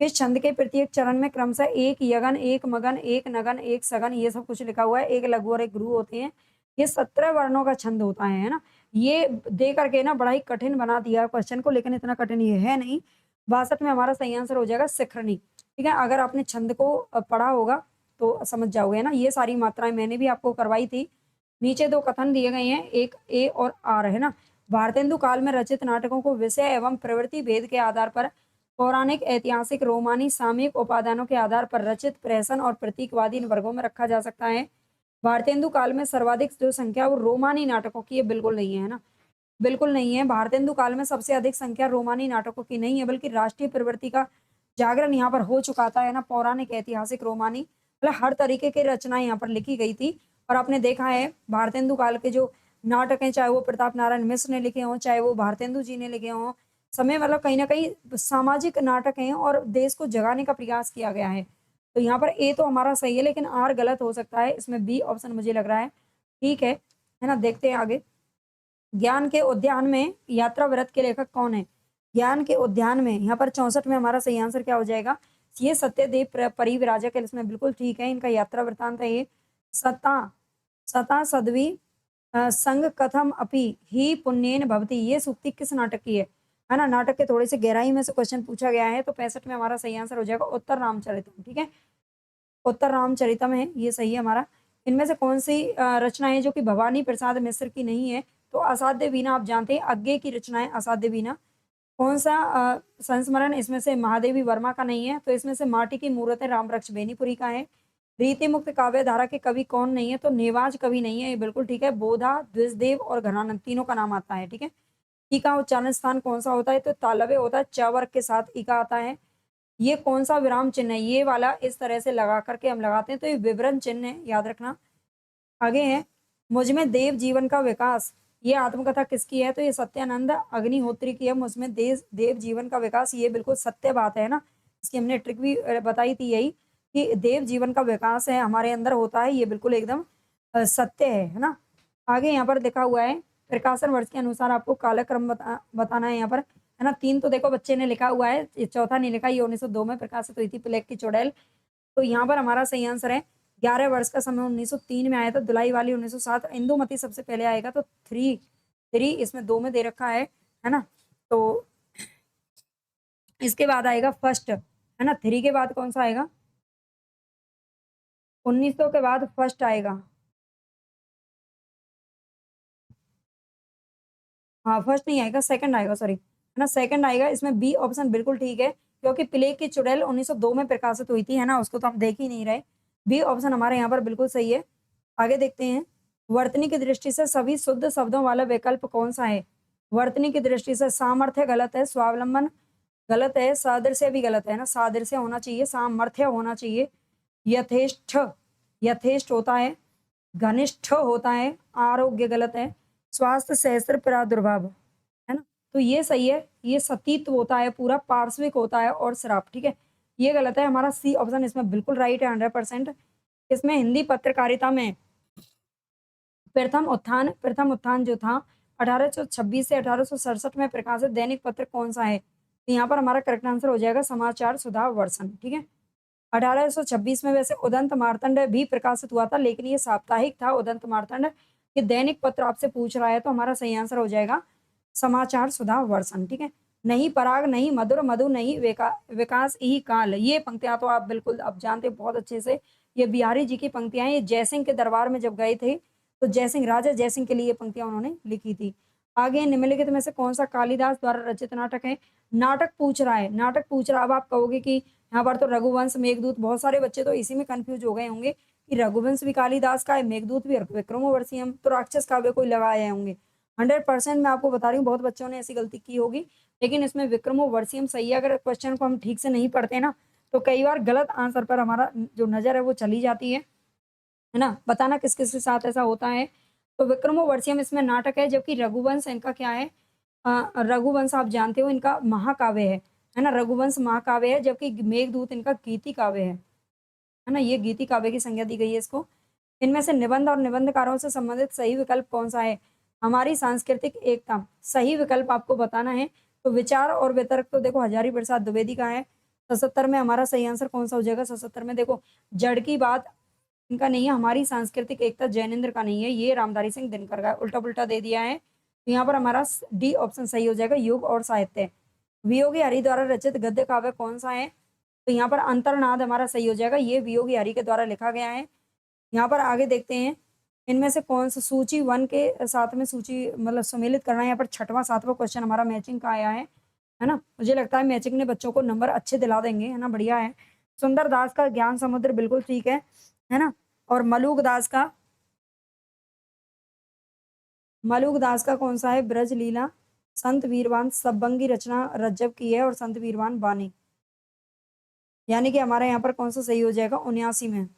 इस छंद के प्रत्येक चरण में क्रमशः एक यगन, एक मगन, एक नगन, एक सगन, ये सब कुछ लिखा हुआ है। एक लघु और एक गुरु होते हैं। ये 17 वर्णों का छंद होता है ना? ये दे करके ना बड़ा ही कठिन बना दिया क्वेश्चन को, लेकिन इतना कठिन ये है नहीं। 62 में हमारा सही आंसर हो जाएगा शिखरणी, ठीक है? अगर आपने छंद को पढ़ा होगा तो समझ जाओगे, है ना? ये सारी मात्राएँ मैंने भी आपको करवाई थी। नीचे 2 कथन दिए गए हैं, एक ए और आर, है ना? भारतेंदु काल में रचित नाटकों को विषय एवं प्रवृत्ति भेद के आधार पर पौराणिक, ऐतिहासिक, रोमानी, सामयिक उपादानों के आधार पर रचित, प्रहसन और प्रतीकवादी इन वर्गों में रखा जा सकता है। भारतेंदु काल में सर्वाधिक जो संख्या वो रोमानी नाटकों की है, बिल्कुल नहीं है ना? बिल्कुल नहीं है। भारतेंदु काल में सबसे अधिक संख्या रोमानी नाटकों की नहीं है, बल्कि राष्ट्रीय प्रवृत्ति का जागरण यहाँ पर हो चुका था, है ना? पौराणिक, ऐतिहासिक, रोमानी, मतलब हर तरीके की रचनाएँ यहाँ पर लिखी गई थी। और आपने देखा है भारतेंदु काल के जो नाटक हैं, चाहे वो प्रताप नारायण मिश्र ने लिखे हों, चाहे वो भारतेंदु जी ने लिखे हों, समय मतलब कहीं न कहीं सामाजिक नाटक हैं और देश को जगाने का प्रयास किया गया है। तो यहाँ पर ए तो हमारा सही है, लेकिन आर गलत हो सकता है। इसमें बी ऑप्शन मुझे लग रहा है ठीक है ना? देखते हैं आगे। ज्ञान के उद्यान में यात्रा व्रत के लेखक कौन है? ज्ञान के उद्यान में, यहाँ पर 64 में हमारा सही आंसर क्या हो जाएगा? ये सत्यदेव परिव्राजक है, इसमें बिल्कुल ठीक है। इनका यात्रा वृत्तांत है ये। सता सता सदवी संग कथम अपि ही पुण्येन भवति, ये सूक्ति किस नाटक की है ना? नाटक के थोड़े से गहराई में से क्वेश्चन पूछा गया है, तो 65 में हमारा सही आंसर हो जाएगा उत्तर रामचरितम, ठीक है? उत्तर रामचरितम है, ये सही है हमारा। इनमें से कौन-सी रचना है जो कि भवानी प्रसाद मिश्र की नहीं है? तो असाध्य वीणा आप जानते हैं, अज्ञे की रचना है असाध्य वीणा। कौन-सा संस्मरण इसमें से महादेवी वर्मा का नहीं है? तो इसमें से माटी की मूरत है, रामवृक्ष बेनीपुरी का है। रीतिमुक्त काव्य धारा के कवि कौन नहीं है? तो नेवाज कवि नहीं है, ये बिल्कुल ठीक है। बोधा, द्विजदेव और घनानंद तीनों का नाम आता है, ठीक है? ई का उच्चारण स्थान कौन-सा होता है? तो तालव्य होता है, च वर्ग के साथ ई का आता है। ये कौन-सा विराम चिन्ह है? ये वाला इस तरह से लगा कर के हम लगाते हैं, तो ये विवरण चिन्ह है, याद रखना। आगे है, मुझमें देव जीवन का विकास, ये आत्मकथा किसकी है? तो ये सत्यानंद अग्निहोत्री की है। मुझमें देव जीवन का विकास, ये बिल्कुल सत्य बात है ना? इसकी हमने ट्रिक भी बताई थी यही, कि देव जीवन का विकास है हमारे अंदर होता है, ये बिल्कुल एकदम सत्य है ना? आगे यहाँ पर लिखा हुआ है, प्रकाशन वर्ष के अनुसार आपको कालक्रम बताना है यहाँ पर, है ना? 3 तो देखो बच्चे ने लिखा हुआ है, ये चौथा नहीं लिखा, ये 1902 में प्रकाशित हुई थी प्लेग की चुड़ैल। तो यहाँ पर हमारा सही आंसर है 11 वर्ष का समय 1903 में आया था, धुलाई वाली 1907, इंदुमती सबसे पहले आएगा, तो 3 इसमें 2 में दे रखा है ना? तो इसके बाद आएगा फर्स्ट, है ना? 3 के बाद कौन-सा आएगा? 1900 के बाद फर्स्ट आएगा। हाँ, फर्स्ट नहीं आएगा, सेकंड आएगा, सॉरी। है ना, सेकंड आएगा। इसमें बी ऑप्शन बिल्कुल ठीक है, क्योंकि प्लेग की चुड़ैल 1902 में प्रकाशित हुई थी, है ना, उसको तो हम देख ही नहीं रहे। बी ऑप्शन हमारे यहाँ पर बिल्कुल सही है। आगे देखते हैं, वर्तनी की दृष्टि से सभी शुद्ध शब्दों वाला विकल्प कौन सा है? वर्तनी की दृष्टि से सामर्थ्य गलत है, स्वावलंबन गलत है, सादृश्य भी गलत है ना, सादृश्य होना चाहिए, सामर्थ्य होना चाहिए, यथेष्ट यथेष्ट होता है, घनिष्ठ होता है, आरोग्य गलत है, स्वास्थ्य सहस्त्र प्रादुर्भाव, है ना, तो ये सही है, ये सतीत्व होता है, पूरा पार्श्विक होता है और श्राप, ठीक है, ये गलत है। हमारा सी ऑप्शन इसमें बिल्कुल राइट है 100%। इसमें हिंदी पत्रकारिता में प्रथम उत्थान जो था 1826 से 1867 में प्रकाशित दैनिक पत्र कौन सा है? तो यहाँ पर हमारा करेक्ट आंसर हो जाएगा समाचार सुधा वर्षन, ठीक है। 1826 में वैसे उदंत मार्तंड भी प्रकाशित हुआ था, लेकिन ये साप्ताहिक था उदंत मार्तंड। ये दैनिक पत्र आपसे पूछ रहा है, तो हमारा सही आंसर हो जाएगा समाचार सुधा वर्षन, ठीक है। नहीं पराग, नहीं मधुर मधु, नहीं विकास ही काल, ये पंक्तियां तो आप बिल्कुल आप जानते हैं बहुत अच्छे से। ये बिहारी जी की पंक्तियां हैं, ये जयसिंह के दरबार में जब गए थे, तो जयसिंह राजा जयसिंह के लिए ये पंक्तियां उन्होंने लिखी थी। आगे निम्नलिखित में से कौन सा कालिदास द्वारा रचित नाटक है? नाटक पूछ रहा है, नाटक पूछ रहा है। अब आप कहोगे कि यहाँ पर तो रघुवंश, मेघदूत, बहुत सारे बच्चे तो इसी में कंफ्यूज हो गए होंगे कि रघुवंश भी कालिदास का है, मेघदूत भी, विक्रमोर्वशीयम तो राक्षस काव्य कोई लगाए होंगे। 100% मैं आपको बता रही हूँ, बहुत बच्चों ने ऐसी गलती की होगी, लेकिन इसमें विक्रमोर्वशीयम सही है। अगर क्वेश्चन को हम ठीक से नहीं पढ़ते ना, तो कई बार गलत आंसर पर हमारा जो नजर है वो चली जाती है ना। बताना किस किस के साथ ऐसा होता है। तो विक्रमोर्वशीयम इसमें नाटक है, जबकि रघुवंश इनका क्या है? रघुवंश आप जानते हो इनका महाकाव्य है ना, रघुवंश महाकाव्य है, जबकि मेघदूत इनका गीति काव्य है ना, ये गीति काव्य की संज्ञा दी गई है इसको। इनमें से निबंध और निबंधकारों से संबंधित सही विकल्प कौन सा है? हमारी सांस्कृतिक एकता, सही विकल्प आपको बताना है। तो विचार और वितर्क तो देखो हजारी प्रसाद द्विवेदी का है। 77 में हमारा सही आंसर कौन सा हो जाएगा? 77 में देखो, जड़ की बात इनका नहीं है, हमारी सांस्कृतिक एकता जैनेन्द्र का नहीं है, ये रामधारी सिंह दिनकर का, उल्टा पुल्टा दे दिया है। तो यहाँ पर हमारा डी ऑप्शन सही हो जाएगा, युग और साहित्य। वियोगी हरि द्वारा रचित गद्य काव्य कौन सा है? तो यहाँ पर अंतर्नाद हमारा सही हो जाएगा, ये वियोगी हरि के द्वारा लिखा गया है। यहाँ पर आगे देखते हैं, इनमें से कौन सा सूची 1 के साथ में सूची मतलब सम्मिलित करना है। यहाँ पर छठवां सातवां क्वेश्चन हमारा मैचिंग का आया है ना, मुझे लगता है मैचिंग ने बच्चों को नंबर अच्छे दिला देंगे, है ना, बढ़िया है। सुंदर दास का ज्ञान समुद्र बिल्कुल ठीक है ना। और मलूक दास का कौन सा है? ब्रज लीला, संत वीरवान, सबबंगी रचना रज्जब की है, और संत वीरवान बानी, यानी कि हमारे यहाँ पर कौन सा सही हो जाएगा? 79 में,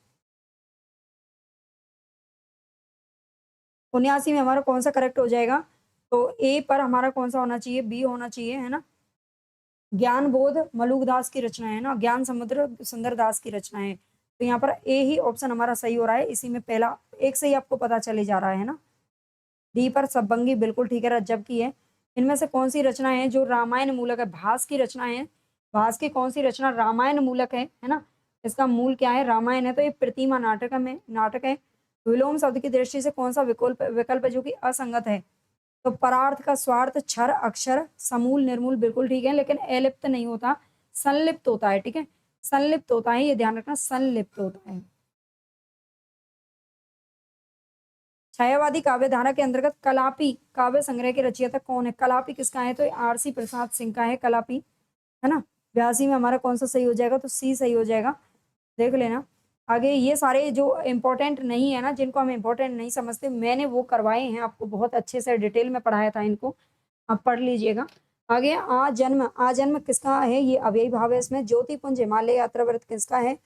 79 में हमारा कौन सा करेक्ट हो जाएगा? तो ए पर हमारा कौन सा होना चाहिए? बी होना चाहिए, है ना। ज्ञान बोध मलूक दास की रचना है ना, ज्ञान समुद्र सुंदर दास की रचना है। तो यहाँ पर ए ही ऑप्शन हमारा सही हो रहा है, इसी में पहला एक से ही आपको पता चले जा रहा है ना। डी पर सबबंगी बिल्कुल ठीक है, रज्जब की है। इनमें से कौन सी रचना है जो रामायण मूलक है? भास की रचना है, भास की कौन सी रचना रामायण मूलक है ना, इसका मूल क्या है? रामायण है, तो ये प्रतिमा नाटक है। विलोम शब्द की दृष्टि से कौन सा विकल्प विकल्प है जो कि असंगत है? तो परार्थ का स्वार्थ, क्षर, अक्षर, समूल, निर्मूल बिल्कुल ठीक है, लेकिन अलिप्त नहीं होता, संलिप्त होता है, ठीक है, संलिप्त होता है, ये ध्यान रखना, संलिप्त होता है। छायावादी काव्य धारा के अंतर्गत कलापी काव्य संग्रह के रचयिता कौन है? कलापी किसका है? तो आरसी प्रसाद सिंह का है कलापी, है ना। 82 में हमारा कौन सा सही हो जाएगा? तो सी सही हो जाएगा, देख लेना। आगे ये सारे जो इम्पोर्टेंट नहीं है ना, जिनको हम इम्पोर्टेंट नहीं समझते, मैंने वो करवाए हैं आपको, बहुत अच्छे से डिटेल में पढ़ाया था इनको, आप पढ़ लीजिएगा। आगे आजन्म किसका है? ये अव्ययी भाव है इसमें। ज्योतिपुंज हिमालय यात्रा व्रत किसका है?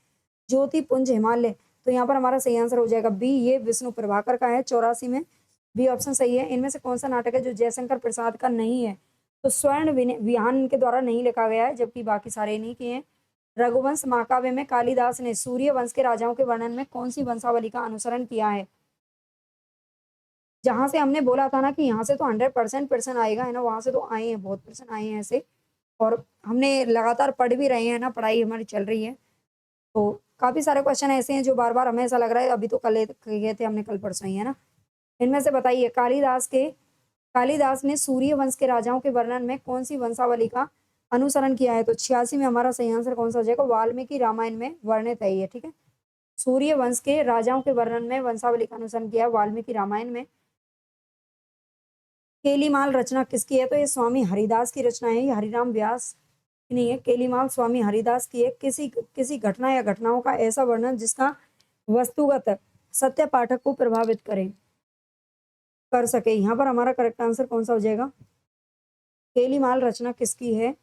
ज्योतिपुंज हिमालय, तो यहाँ पर हमारा सही आंसर हो जाएगा बी, ये विष्णु प्रभाकर का है, 84 में, बी ऑप्शन सही है। इनमें से कौन सा नाटक है जो जयशंकर प्रसाद का नहीं है? तो स्वर्ण विहान के द्वारा नहीं लिखा गया है, जबकि बाकी सारे नहीं किए हैं। रघुवंश महाकाव्य में कालिदास ने सूर्य वंश के राजाओं के वर्णन में कौन सी वंशावली का अनुसरण किया है? जहां से हमने बोला था ना कि यहाँ से तो 100% पर्सन आएगा, है ना, वहां से तो आए हैं, बहुत पर्सन आए हैं ऐसे, और हमने लगातार पढ़ भी रहे हैं ना, पढ़ाई हमारी चल रही है। तो काफी सारे क्वेश्चन ऐसे हैं जो बार बार हमें ऐसा लग रहा है अभी तो कल गए थे हमने, कल परसों ही, है ना। इनमें से बताइए, कालिदास ने सूर्य वंश के राजाओं के वर्णन में कौन सी वंशावली का अनुसरण किया है? तो 86 में हमारा सही आंसर कौन सा हो जाएगा? वाल्मीकि रामायण में वर्णित है ये, ठीक है। सूर्य वंश के राजाओं के वर्णन में वंशावली का अनुसरण किया है वाल्मीकि रामायण में। केलीमाल रचना किसकी है? तो ये स्वामी हरिदास की रचना है, ये हरिराम व्यास की नहीं है। केलीमाल स्वामी हरिदास की है। किसी किसी घटना या घटनाओं का ऐसा वर्णन जिसका वस्तुगत सत्य पाठक को प्रभावित कर सके। यहाँ पर हमारा करेक्ट आंसर कौन सा हो जाएगा? केलीमाल रचना किसकी है?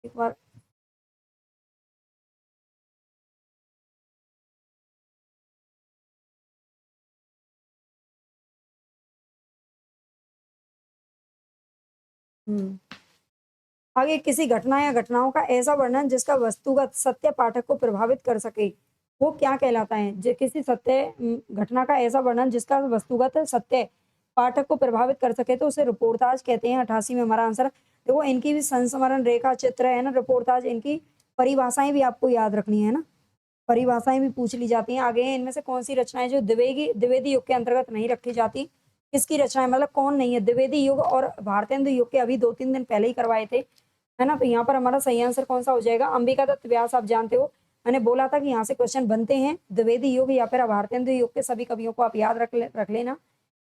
एक बार हम्म आगे, किसी घटना या घटनाओं का ऐसा वर्णन जिसका वस्तुगत सत्य पाठक को प्रभावित कर सके, वो क्या कहलाता है? किसी घटना का ऐसा वर्णन जिसका वस्तुगत सत्य पाठक को प्रभावित कर सके तो उसे रिपोर्टाज कहते हैं। 88 में हमारा आंसर। देखो इनकी भी संस्मरण रेखा चित्र है ना, रिपोर्टाज, इनकी परिभाषाएं भी आपको याद रखनी है ना, परिभाषाएं भी पूछ ली जाती हैं। आगे इनमें से कौन सी रचनाएं जो द्विवेदी युग के अंतर्गत नहीं रखी जाती, किसकी रचनाएं, मतलब कौन नहीं है? द्विवेदी युग और भारतेंदु युग के अभी 2-3 दिन पहले ही करवाए थे, है ना। तो यहाँ पर हमारा सही आंसर कौन सा हो जाएगा? अंबिका दत्त व्यास, आप जानते हो, मैंने बोला था कि यहाँ से क्वेश्चन बनते हैं। द्विवेदी युग या फिर भारतेंदु युग के सभी कवियों को आप याद रख लेना।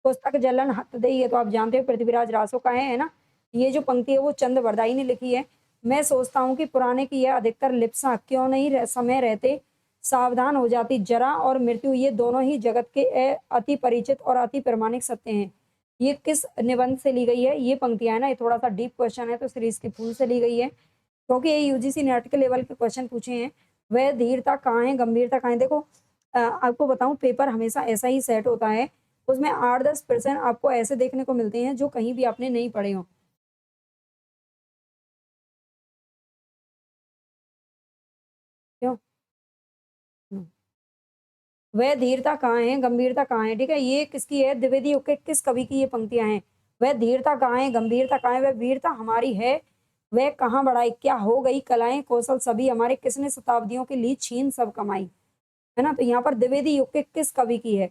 पुस्तक जलन हतदई, ये तो आप जानते हो पृथ्वीराज रासो का है ना। ये जो पंक्ति है वो चंद वरदाई ने लिखी है। मैं सोचता हूँ कि पुराने की यह अधिकतर लिप्सा क्यों नहीं समय रहते सावधान हो जाती। जरा और मृत्यु ये दोनों ही जगत के अति परिचित और अति प्रमाणिक सत्य हैं। ये किस निबंध से ली गई है? ये पंक्तियां है ना, ये थोड़ा सा डीप क्वेश्चन है तो सीरीज के फूल से ली गई है, क्योंकि ये यूजीसी नेट के लेवल के क्वेश्चन पूछे हैं। वह धीरता कहाँ है, गंभीरता कहाँ है? देखो आपको बताऊं, पेपर हमेशा ऐसा ही सेट होता है, उसमें 8-10% आपको ऐसे देखने को मिलते हैं जो कहीं भी आपने नहीं पढ़े हो। क्यों? हम्म। वह धीरता कहाँ है, गंभीरता कहाँ है, ठीक है, ये किसकी है? द्विवेदी युग के किस कवि की ये पंक्तियां हैं? वह धीरता कहाँ है, गंभीरता कहाँ है, वह वीरता हमारी है, वह कहाँ बढ़ाई, क्या हो गई कलाएं कौशल सभी हमारे, किसने शताब्दियों के लिए छीन सब कमाई, है ना। तो यहाँ पर द्विवेदी युग के किस कवि की है?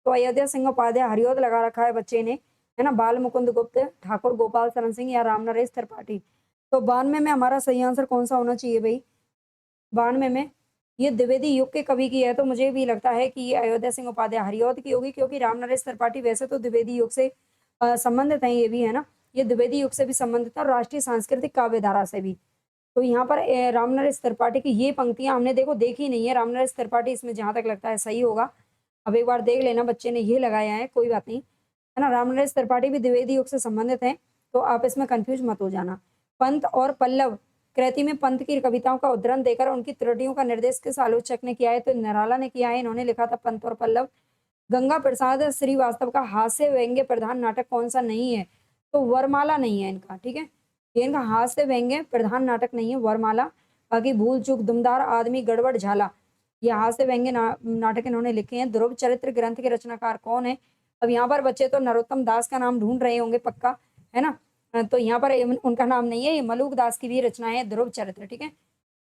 तो अयोध्या सिंह उपाध्याय, हरिऔध लगा रखा है बच्चे ने, है ना, बाल मुकुंद गुप्त, ठाकुर गोपाल शरण सिंह या राम नरेश त्रिपाठी। तो 92 में हमारा सही आंसर कौन सा होना चाहिए भाई? 92 में ये द्विवेदी युग के कवि की है, तो मुझे भी लगता है कि ये अयोध्या सिंह उपाध्याय हरिऔध की होगी, क्योंकि राम नरेश त्रिपाठी वैसे तो द्विवेदी युग से संबंधित है, ये भी है ना, ये द्विवेदी युग से भी संबंधित है और राष्ट्रीय सांस्कृतिक काव्य धारा से भी। तो यहाँ पर राम नरेश त्रिपाठी की ये पंक्तियां हमने देखो देखी नहीं है। राम नरेश त्रिपाठी इसमें जहां तक लगता है सही होगा। अब एक बार देख लेना, बच्चे ने ये लगाया है, कोई बात नहीं, है ना। राम नरेश त्रिपाठी भी द्विवेदी युग से संबंधित है, तो आप इसमें कंफ्यूज मत हो जाना। पंत और पल्लव कृति में पंत की कविताओं का उद्धरण देकर उनकी त्रुटियों का निर्देश किस आलोचक ने किया है? तो निराला ने किया है, इन्होंने लिखा था पंत और पल्लव। गंगा प्रसाद श्रीवास्तव का हास्य व्यंग्य प्रधान नाटक कौन सा नहीं है? तो वरमाला नहीं है इनका, ठीक है, ये इनका हास्य व्यंग्य प्रधान नाटक नहीं है, वरमाला। बाकी भूल चूक दुमदार आदमी गड़बड़ झाला, ये हास्य व्यंग्य नाटक इन्होंने लिखे हैं। ध्रुव चरित्र ग्रंथ के रचनाकार कौन है? अब यहाँ पर बच्चे तो नरोत्तम दास का नाम ढूंढ रहे होंगे पक्का, है ना। तो यहाँ पर उनका नाम नहीं है, ये मलूक दास की भी रचना है ध्रुव चरित्र, ठीक है।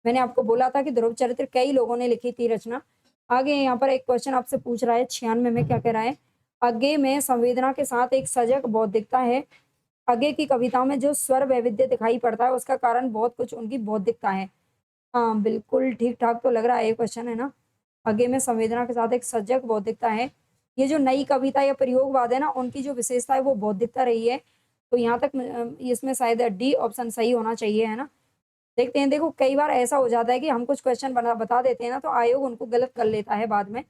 मैंने आपको बोला था कि ध्रुव चरित्र कई लोगों ने लिखी थी रचना। आगे यहाँ पर एक क्वेश्चन आपसे पूछ रहा है 96 में, क्या कह रहा है? आगे में संवेदना के साथ एक सजग बौद्धिकता है। आगे की कविताओं में जो स्वर वैविध्य दिखाई पड़ता है उसका कारण बहुत कुछ उनकी बौद्धिकता है। हाँ बिल्कुल ठीक ठाक तो लग रहा है ये क्वेश्चन, है ना। आगे में संवेदना के साथ एक सजग बौद्धिकता है। ये जो नई कविता या प्रयोगवाद है ना, उनकी जो विशेषता है वो बौद्धिकता रही है। तो यहाँ तक इसमें शायद डी ऑप्शन सही होना चाहिए, है ना। देखते हैं, देखो कई बार ऐसा हो जाता है कि हम कुछ क्वेश्चन बता देते हैं ना, तो आयोग उनको गलत कर लेता है बाद में,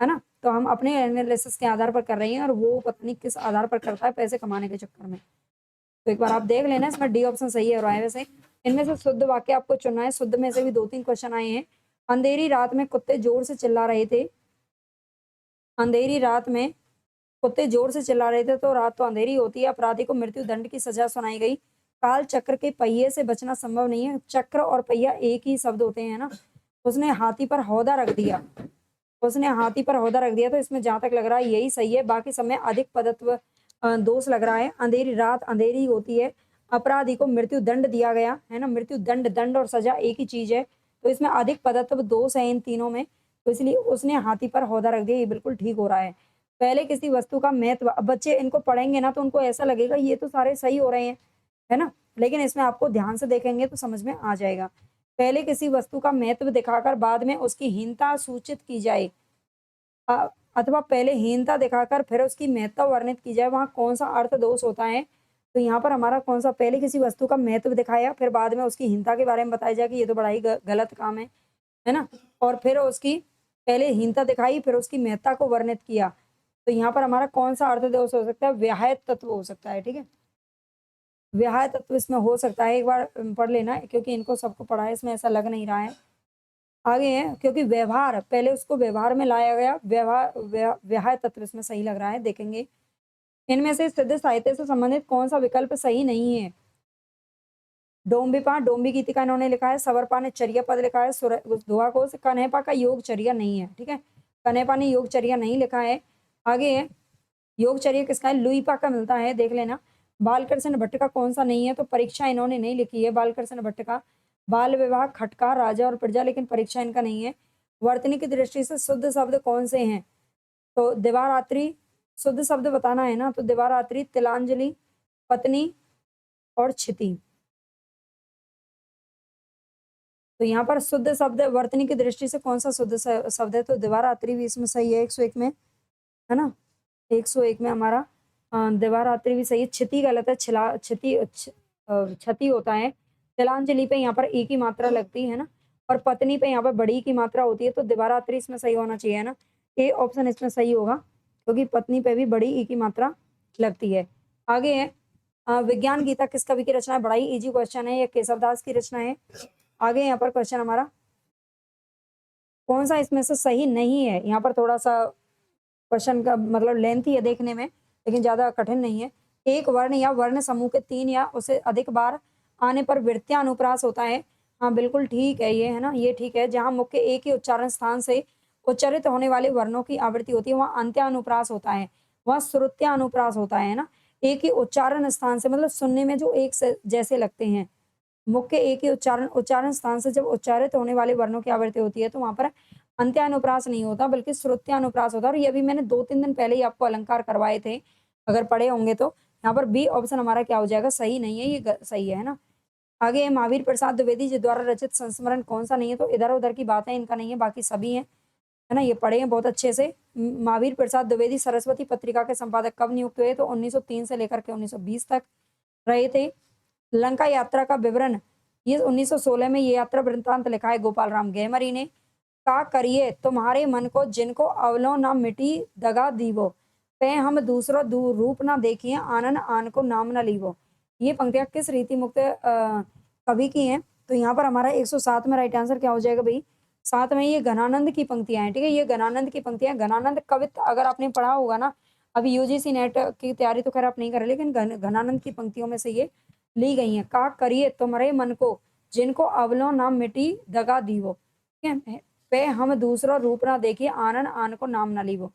है ना। तो हम अपने एनालिसिस के आधार पर कर रहे हैं और वो पता नहीं किस आधार पर करता है, पैसे कमाने के चक्कर में। तो एक बार आप देख लेना, इसमें डी ऑप्शन सही है। और वैसे इनमें से शुद्ध वाक्य आपको चुनना है, शुद्ध में से भी 2-3 क्वेश्चन आए हैं। अंधेरी रात में कुत्ते जोर से चिल्ला रहे थे, अंधेरी रात में कुत्ते जोर से चिल्ला रहे थे, तो रात तो अंधेरी होती है। अपराधी को मृत्यु दंड की सजा सुनाई गई। काल चक्र के पहिए से बचना संभव नहीं है, चक्र और पहिया एक ही शब्द होते हैं ना। उसने हाथी पर हौदा रख दिया, उसने हाथी पर हौदा रख दिया, तो इसमें जहां तक लग रहा है यही सही है। बाकी समय अधिक पदत्व दोष लग रहा है। अंधेरी रात अंधेरी होती है, अपराधी को मृत्यु दंड दिया गया, है ना। मृत्यु दंड, दंड और सजा एक ही चीज है, तो इसमें अधिक पदत्व दोष है इन तीनों में, तो इसलिए उसने हाथी पर हौदा रख दिया, ये बिल्कुल ठीक हो रहा है। पहले किसी वस्तु का महत्व, अब बच्चे इनको पढ़ेंगे ना तो उनको ऐसा लगेगा ये तो सारे सही हो रहे हैं, है ना, लेकिन इसमें आपको ध्यान से देखेंगे तो समझ में आ जाएगा। पहले किसी वस्तु का महत्व दिखाकर बाद में उसकी हीनता सूचित की जाए, अथवा पहले हीनता दिखाकर फिर उसकी महत्ता वर्णित की जाए, वहां कौन सा अर्थ दोष होता है? तो यहाँ पर हमारा कौन-सा पहले किसी वस्तु का महत्व दिखाया, फिर बाद में उसकी हीनता के बारे में बताया जाए कि ये तो बड़ा ही ग गलत काम है ना? और फिर उसकी पहले हीनता दिखाई, फिर उसकी महत्ता को वर्णित किया। तो यहाँ पर हमारा कौन-सा अर्थदोष हो सकता है? व्याहत तत्व हो सकता है, ठीक है? व्याहत तत्व इसमें हो सकता है, एक बार पढ़ लेना क्योंकि इनको सबको पढ़ा है, इसमें ऐसा लग नहीं रहा है। आगे है क्योंकि व्यवहार, पहले उसको व्यवहार में लाया गया, व्याहत तत्व इसमें सही लग रहा है, देखेंगे। इनमें से सिद्ध साहित्य से संबंधित कौन-सा विकल्प सही नहीं है? डोम्बिपा, डोम्बी गीतिका इन्होंने लिखा है, सवरपा ने चर्या पद लिखा है, दोहाकोश, कन्हैपा का योगचर्या नहीं है, ठीक है? कन्हैपा ने योगचर्या नहीं लिखा है। आगे है, योगचर्या किसका है? लुईपा का मिलता है, देख लेना। बालकृष्ण भट्ट का कौन-सा नहीं है? तो परीक्षा इन्होंने नहीं लिखी है बालकृष्ण भट्ट का। बाल विवाह, खटका, राजा और प्रजा, लेकिन परीक्षा इनका नहीं है। वर्तनी की दृष्टि से शुद्ध शब्द कौन से हैं? तो दिवारात्रि शुद्ध शब्द बताना है ना, तो दिवारात्रि, तिलांजलि, पत्नी और क्षिति। तो यहाँ पर शुद्ध शब्द वर्तनी की दृष्टि से कौन-सा शुद्ध शब्द है? तो दिवारात्रि भी इसमें सही है 101 में, है ना? 101 में हमारा दिवारात्रि भी सही है, क्षिति गलत है, क्षति होता है। तिलांजलि पे यहाँ पर ए की मात्रा लगती है ना, और पत्नी पे यहाँ पर बड़ी की मात्रा होती है, तो दिवारात्रि इसमें सही होना चाहिए, है ना? ए ऑप्शन इसमें सही होगा, क्योंकि पत्नी पे भी बड़ी ई की मात्रा लगती है। आगे है विज्ञान गीता किस कवि की रचना है? बड़ा ही ईज़ी क्वेश्चन है, ये केशवदास की रचना है। आगे यहाँ पर क्वेश्चन हमारा कौन-सा इसमें से सही नहीं है? यहाँ पर थोड़ा-सा क्वेश्चन का मतलब लेंथी है देखने में, लेकिन ज़्यादा कठिन नहीं है। एक वर्ण या वर्ण समूह के 3 या उससे अधिक बार आने पर वृत्यानुप्रास होता है। हाँ, बिल्कुल ठीक है ये, है ना? ये ठीक है, जहाँ मुख्य एक ही उच्चारण स्थान से उच्चारित होने वाले वर्णों की आवृत्ति होती है, वहाँ अंत्यानुप्रास होता है, वहाँ श्रुत्यानुप्रास होता है ना? एक ही उच्चारण स्थान से मतलब सुनने में जो एक से जैसे लगते हैं। मुख्य एक ही उच्चारण स्थान से जब उच्चारित होने वाले वर्णों की आवृत्ति होती है, तो वहाँ पर अंत्यानुप्रास नहीं होता, बल्कि श्रुत्यानुप्रास होता है, और ये भी मैंने 2-3 दिन पहले ही आपको अलंकार करवाए थे, अगर पढ़े होंगे तो। यहाँ पर बी ऑप्शन हमारा क्या हो जाएगा? सही नहीं है, ये सही है ना? आगे है महावीर प्रसाद द्विवेदी जी द्वारा रचित संस्मरण कौन-सा नहीं है? तो इधर-उधर की बात है, इनका नहीं है, बाकी सभी हैं, है ना? ये पढ़े हैं बहुत अच्छे से। महावीर प्रसाद द्विवेदी सरस्वती पत्रिका के संपादक कब नियुक्त हुए? तो 1903 से लेकर के 1920 तक रहे थे। लंका यात्रा का विवरण ये 1916 में ये यात्रा वृत्तांत लिखा है गोपाल राम गहमरी ने। का करिए तुम्हारे मन को जिनको अवलो ना मिटी दगा दीवो, पे हम दूसरो दूर रूप ना देखिए आनन आन को नाम न लीवो। ये पंक्तियां किस रीति मुक्त कवि की हैं? तो यहाँ पर हमारा 107 में राइट आंसर क्या हो जाएगा भाई? 7 में ये घनानंद की पंक्तियां हैं, ठीक है? ये घनानंद की पंक्तियां, घनानंद कवित्व अगर आपने पढ़ा होगा ना, अभी यूजीसी नेट की तैयारी तो खैर आप नहीं कर रहे, लेकिन घनानंद की पंक्तियों में से ये ली गई हैं। का करिए तुम्हारे मन को जिनको अवलो ना मिटी दगा दीवो, ठीक है? पे हम दूसरा रूप ना देखिए आनन आन को नाम ना लीवो।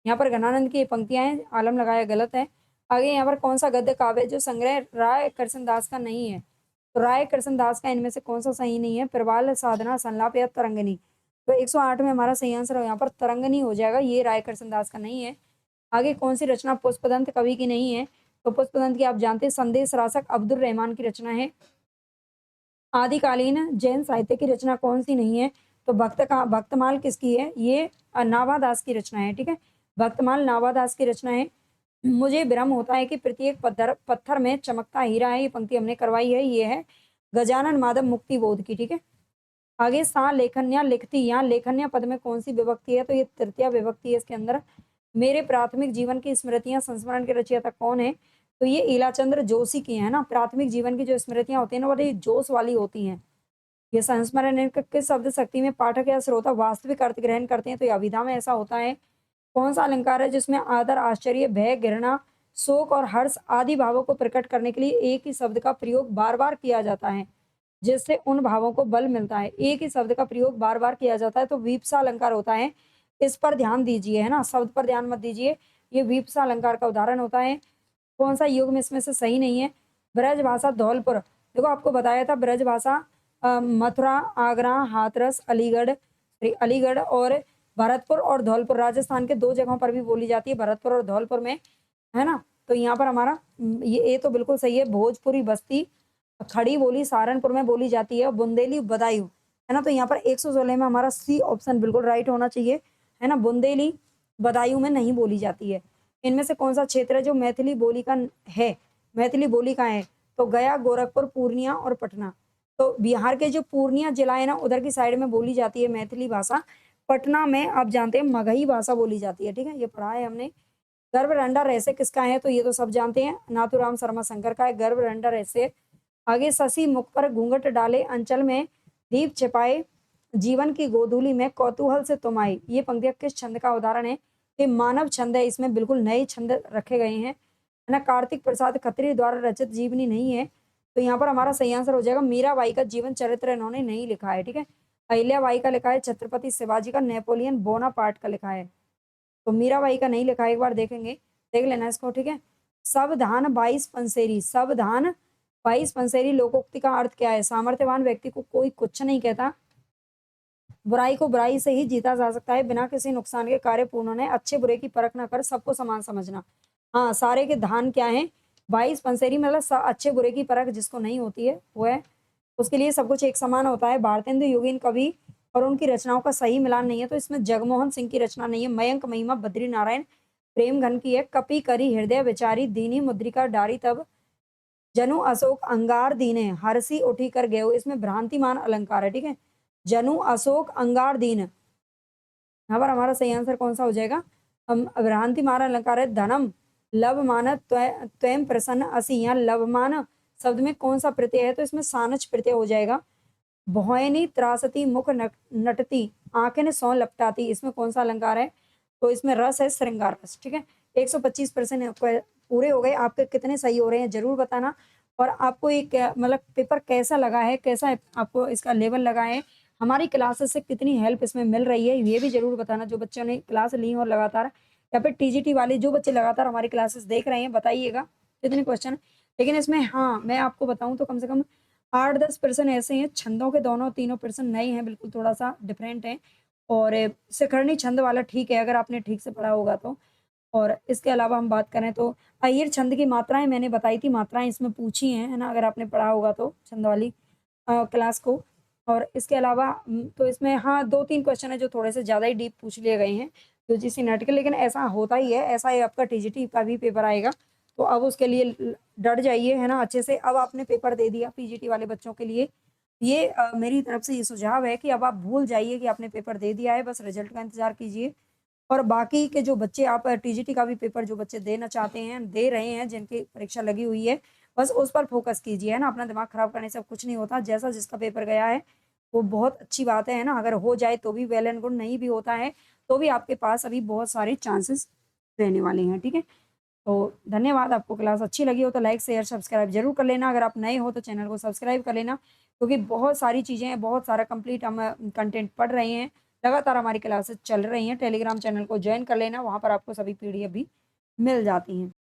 यहाँ पर घनानंद की पंक्तियां हैं, आलम लगाया गलत है। आगे यहाँ पर कौन सा गद्य काव्य है जो संग्रह राय कृष्णदास का नहीं है? तो राय कृष्णदास का इनमें से कौन सा सही नहीं है? प्रवाल, साधना, संलाप या तरंगिनी। तो 108 में हमारा सही आंसर यहाँ पर तरंगिनी हो जाएगा, ये राय कृष्णदास का नहीं है। आगे कौन सी रचना पुष्पदंत कवि की नहीं है? तो पुष्पदंत की आप जानते हैं संदेश रासक अब्दुल रहमान की रचना है। आदिकालीन जैन साहित्य की रचना कौन सी नहीं है? तो भक्तमाल किसकी है? ये नाभादास की रचना है, ठीक है? भक्तमाल नाभादास की रचना है। मुझे भ्रम होता है कि प्रत्येक पत्थर में चमकता हीरा है, ये पंक्ति हमने करवाई है, ये है गजानन माधव मुक्ति बोध की, ठीक है? आगे सा लेखन्या लिखती, यहाँ लेखन्या पद में कौन सी विभक्ति है? तो ये तृतीया विभक्ति है इसके अंदर। मेरे प्राथमिक जीवन की स्मृतियां संस्मरण के रचयिता कौन है? तो ये ईलाचंद्र जोशी की है ना। प्राथमिक जीवन की जो स्मृतियां होती है ना, बड़ी जोश वाली होती हैं। ये संस्मरण इनका किस शब्द शक्ति में पाठक या श्रोता वास्तविक अर्थ ग्रहण करते हैं? तो अभिधा में ऐसा होता है। कौन सा अलंकार है जिसमें आदर, आश्चर्य, भय, घृणा, शोक और हर्ष आदि भावों को प्रकट करने के लिए एक ही शब्द का प्रयोग बार बार किया जाता है, जिससे उन भावों को बल मिलता है? एक ही शब्द का प्रयोग बार बार किया जाता है, तो वीपसा अलंकार होता है। इस पर ध्यान दीजिए, है ना? शब्द पर ध्यान मत दीजिए, ये वीपसा अलंकार का उदाहरण होता है। कौन सा युग में इसमें से सही नहीं है? ब्रज भाषा धौलपुर, देखो आपको बताया था ब्रज भाषा मथुरा, आगरा, हाथरस, अलीगढ़ और भरतपुर और धौलपुर, राजस्थान के 2 जगहों पर भी बोली जाती है, भरतपुर और धौलपुर में, है ना? तो यहाँ पर हमारा ये तो बिल्कुल सही है। भोजपुरी बस्ती खड़ी बोली सहारनपुर में बोली जाती है, बुंदेली बदायूं, है ना? तो यहाँ पर 116 में हमारा सी ऑप्शन बिल्कुल राइट होना चाहिए, है ना? बुंदेली बदायूं में नहीं बोली जाती है। इनमें से कौन सा क्षेत्र है जो मैथिली बोली का है? मैथिली बोली कहाँ है? तो गया, गोरखपुर, पूर्णिया और पटना। तो बिहार के जो पूर्णिया जिला है ना, उधर की साइड में बोली जाती है मैथिली भाषा। पटना में आप जानते हैं मगही भाषा बोली जाती है, ठीक है? ये पढ़ा है हमने। गर्भरंडा रहस्य किसका है? तो ये तो सब जानते हैं, नाथूराम शर्मा शंकर का है गर्भरंडा रहस्य। आगे, शशि मुख पर घूंघट डाले, अंचल में दीप छिपाए, जीवन की गोधूली में कौतूहल से तुम आई। ये पंक्तियां किस छंद का उदाहरण है? ये मानव छंद है, इसमें बिल्कुल नए छंद रखे गए हैं, है ना? कार्तिक प्रसाद खत्री द्वारा रचित जीवनी नहीं है, तो यहाँ पर हमारा सही आंसर हो जाएगा मीराबाई का जीवन चरित्र इन्होंने नहीं लिखा है, ठीक है? अहिल्याबाई का लिखा है, छत्रपति शिवाजी का, नेपोलियन बोनापार्ट का लिखा है। तो मीराबाई का नहीं लिखा है, एक बार देखेंगे, देख लेना इसको, ठीक है? सावधान 22 पंसेरी, सावधान 22 पंसेरी लोकोक्ति का अर्थ क्या है? सामर्थ्यवान व्यक्ति को कोई कुछ नहीं कहता, बुराई को बुराई से ही जीता जा सकता है, बिना किसी नुकसान के कार्य पूर्ण होने, अच्छे बुरे की परख न कर सबको समान समझना। हाँ, सारे के धान क्या है? 22 पंसेरी मतलब अच्छे बुरे की परख जिसको नहीं होती है वो है, उसके लिए सब कुछ एक समान होता है। भारतेंदु योगीन कवि और उनकी रचनाओं का सही मिलान नहीं है, तो इसमें जगमोहन सिंह की रचना नहीं है। मयंक महिमा बद्री नारायण प्रेम घन की है। कपि करी हृदय विचारी, दीनी मुद्रिका डारी तब, जनु अशोक अंगार दीने, हरसी उठी कर गयो। इसमें भ्रांतिमान अलंकार है, ठीक है? जनु अशोक अंगार दीन, यहाँ पर हमारा सही आंसर कौन सा हो जाएगा? हम भ्रांतिमान अलंकार है। धनम लवमान त्वयं प्रसन्न असि, यहाँ लवमान शब्द में कौन सा प्रत्यय है? तो इसमें सानच प्रत्यय हो जाएगा। भौयनी त्रासती मुख नटती, आंखें ने सौ लपटाती, इसमें कौन सा अलंकार है? तो इसमें रस है, श्रृंगार रस, ठीक है? 125% पूरे हो गए। आपके कितने सही हो रहे हैं जरूर बताना। और आपको एक मतलब पेपर कैसा लगा है, कैसा है आपको इसका लेवल लगा है, हमारी क्लासेस से कितनी हेल्प इसमें मिल रही है, ये भी जरूर बताना। जो बच्चों ने क्लास ली और लगातार, या फिर टीजीटी वाले जो बच्चे लगातार हमारी क्लासेस देख रहे हैं, बताइएगा कितने क्वेश्चन। लेकिन इसमें हाँ, मैं आपको बताऊं तो कम से कम 8-10% ऐसे हैं, छंदों के दोनों तीनों पर्सन नए हैं, बिल्कुल थोड़ा सा डिफरेंट है। और शिखरणी छंद वाला ठीक है, अगर आपने ठीक से पढ़ा होगा तो। और इसके अलावा हम बात करें तो अय्यर छंद की मात्राएं मैंने बताई थी, मात्राएं इसमें पूछी हैं, है ना? अगर आपने पढ़ा होगा तो छंद वाली क्लास को। और इसके अलावा तो इसमें हाँ 2-3 क्वेश्चन है जो थोड़े से ज़्यादा ही डीप पूछ लिए गए हैं यूजीसी नेट के, लेकिन ऐसा होता ही है, ऐसा ही आपका टीजीटी का भी पेपर आएगा, तो अब उसके लिए डट जाइए, है ना? अच्छे से अब आपने पेपर दे दिया पीजीटी वाले बच्चों के लिए, ये मेरी तरफ से ये सुझाव है कि अब आप भूल जाइए कि आपने पेपर दे दिया है, बस रिजल्ट का इंतजार कीजिए। और बाकी के जो बच्चे, आप टीजीटी का भी पेपर जो बच्चे देना चाहते हैं, दे रहे हैं, जिनकी परीक्षा लगी हुई है, बस उस पर फोकस कीजिए, है ना? अपना दिमाग खराब करने से कुछ नहीं होता। जैसा जिसका पेपर गया है वो बहुत अच्छी बात है ना? अगर हो जाए तो भी वेल एंड गुड, नहीं भी होता है तो भी आपके पास अभी बहुत सारे चांसेस रहने वाले हैं, ठीक है? तो धन्यवाद। आपको क्लास अच्छी लगी हो तो लाइक शेयर सब्सक्राइब जरूर कर लेना। अगर आप नए हो तो चैनल को सब्सक्राइब कर लेना, क्योंकि बहुत सारी चीज़ें हैं, बहुत सारा कंप्लीट हम कंटेंट पढ़ रहे हैं, लगातार हमारी क्लासेस चल रही हैं। टेलीग्राम चैनल को ज्वाइन कर लेना, वहाँ पर आपको सभी पीडीएफ भी मिल जाती हैं।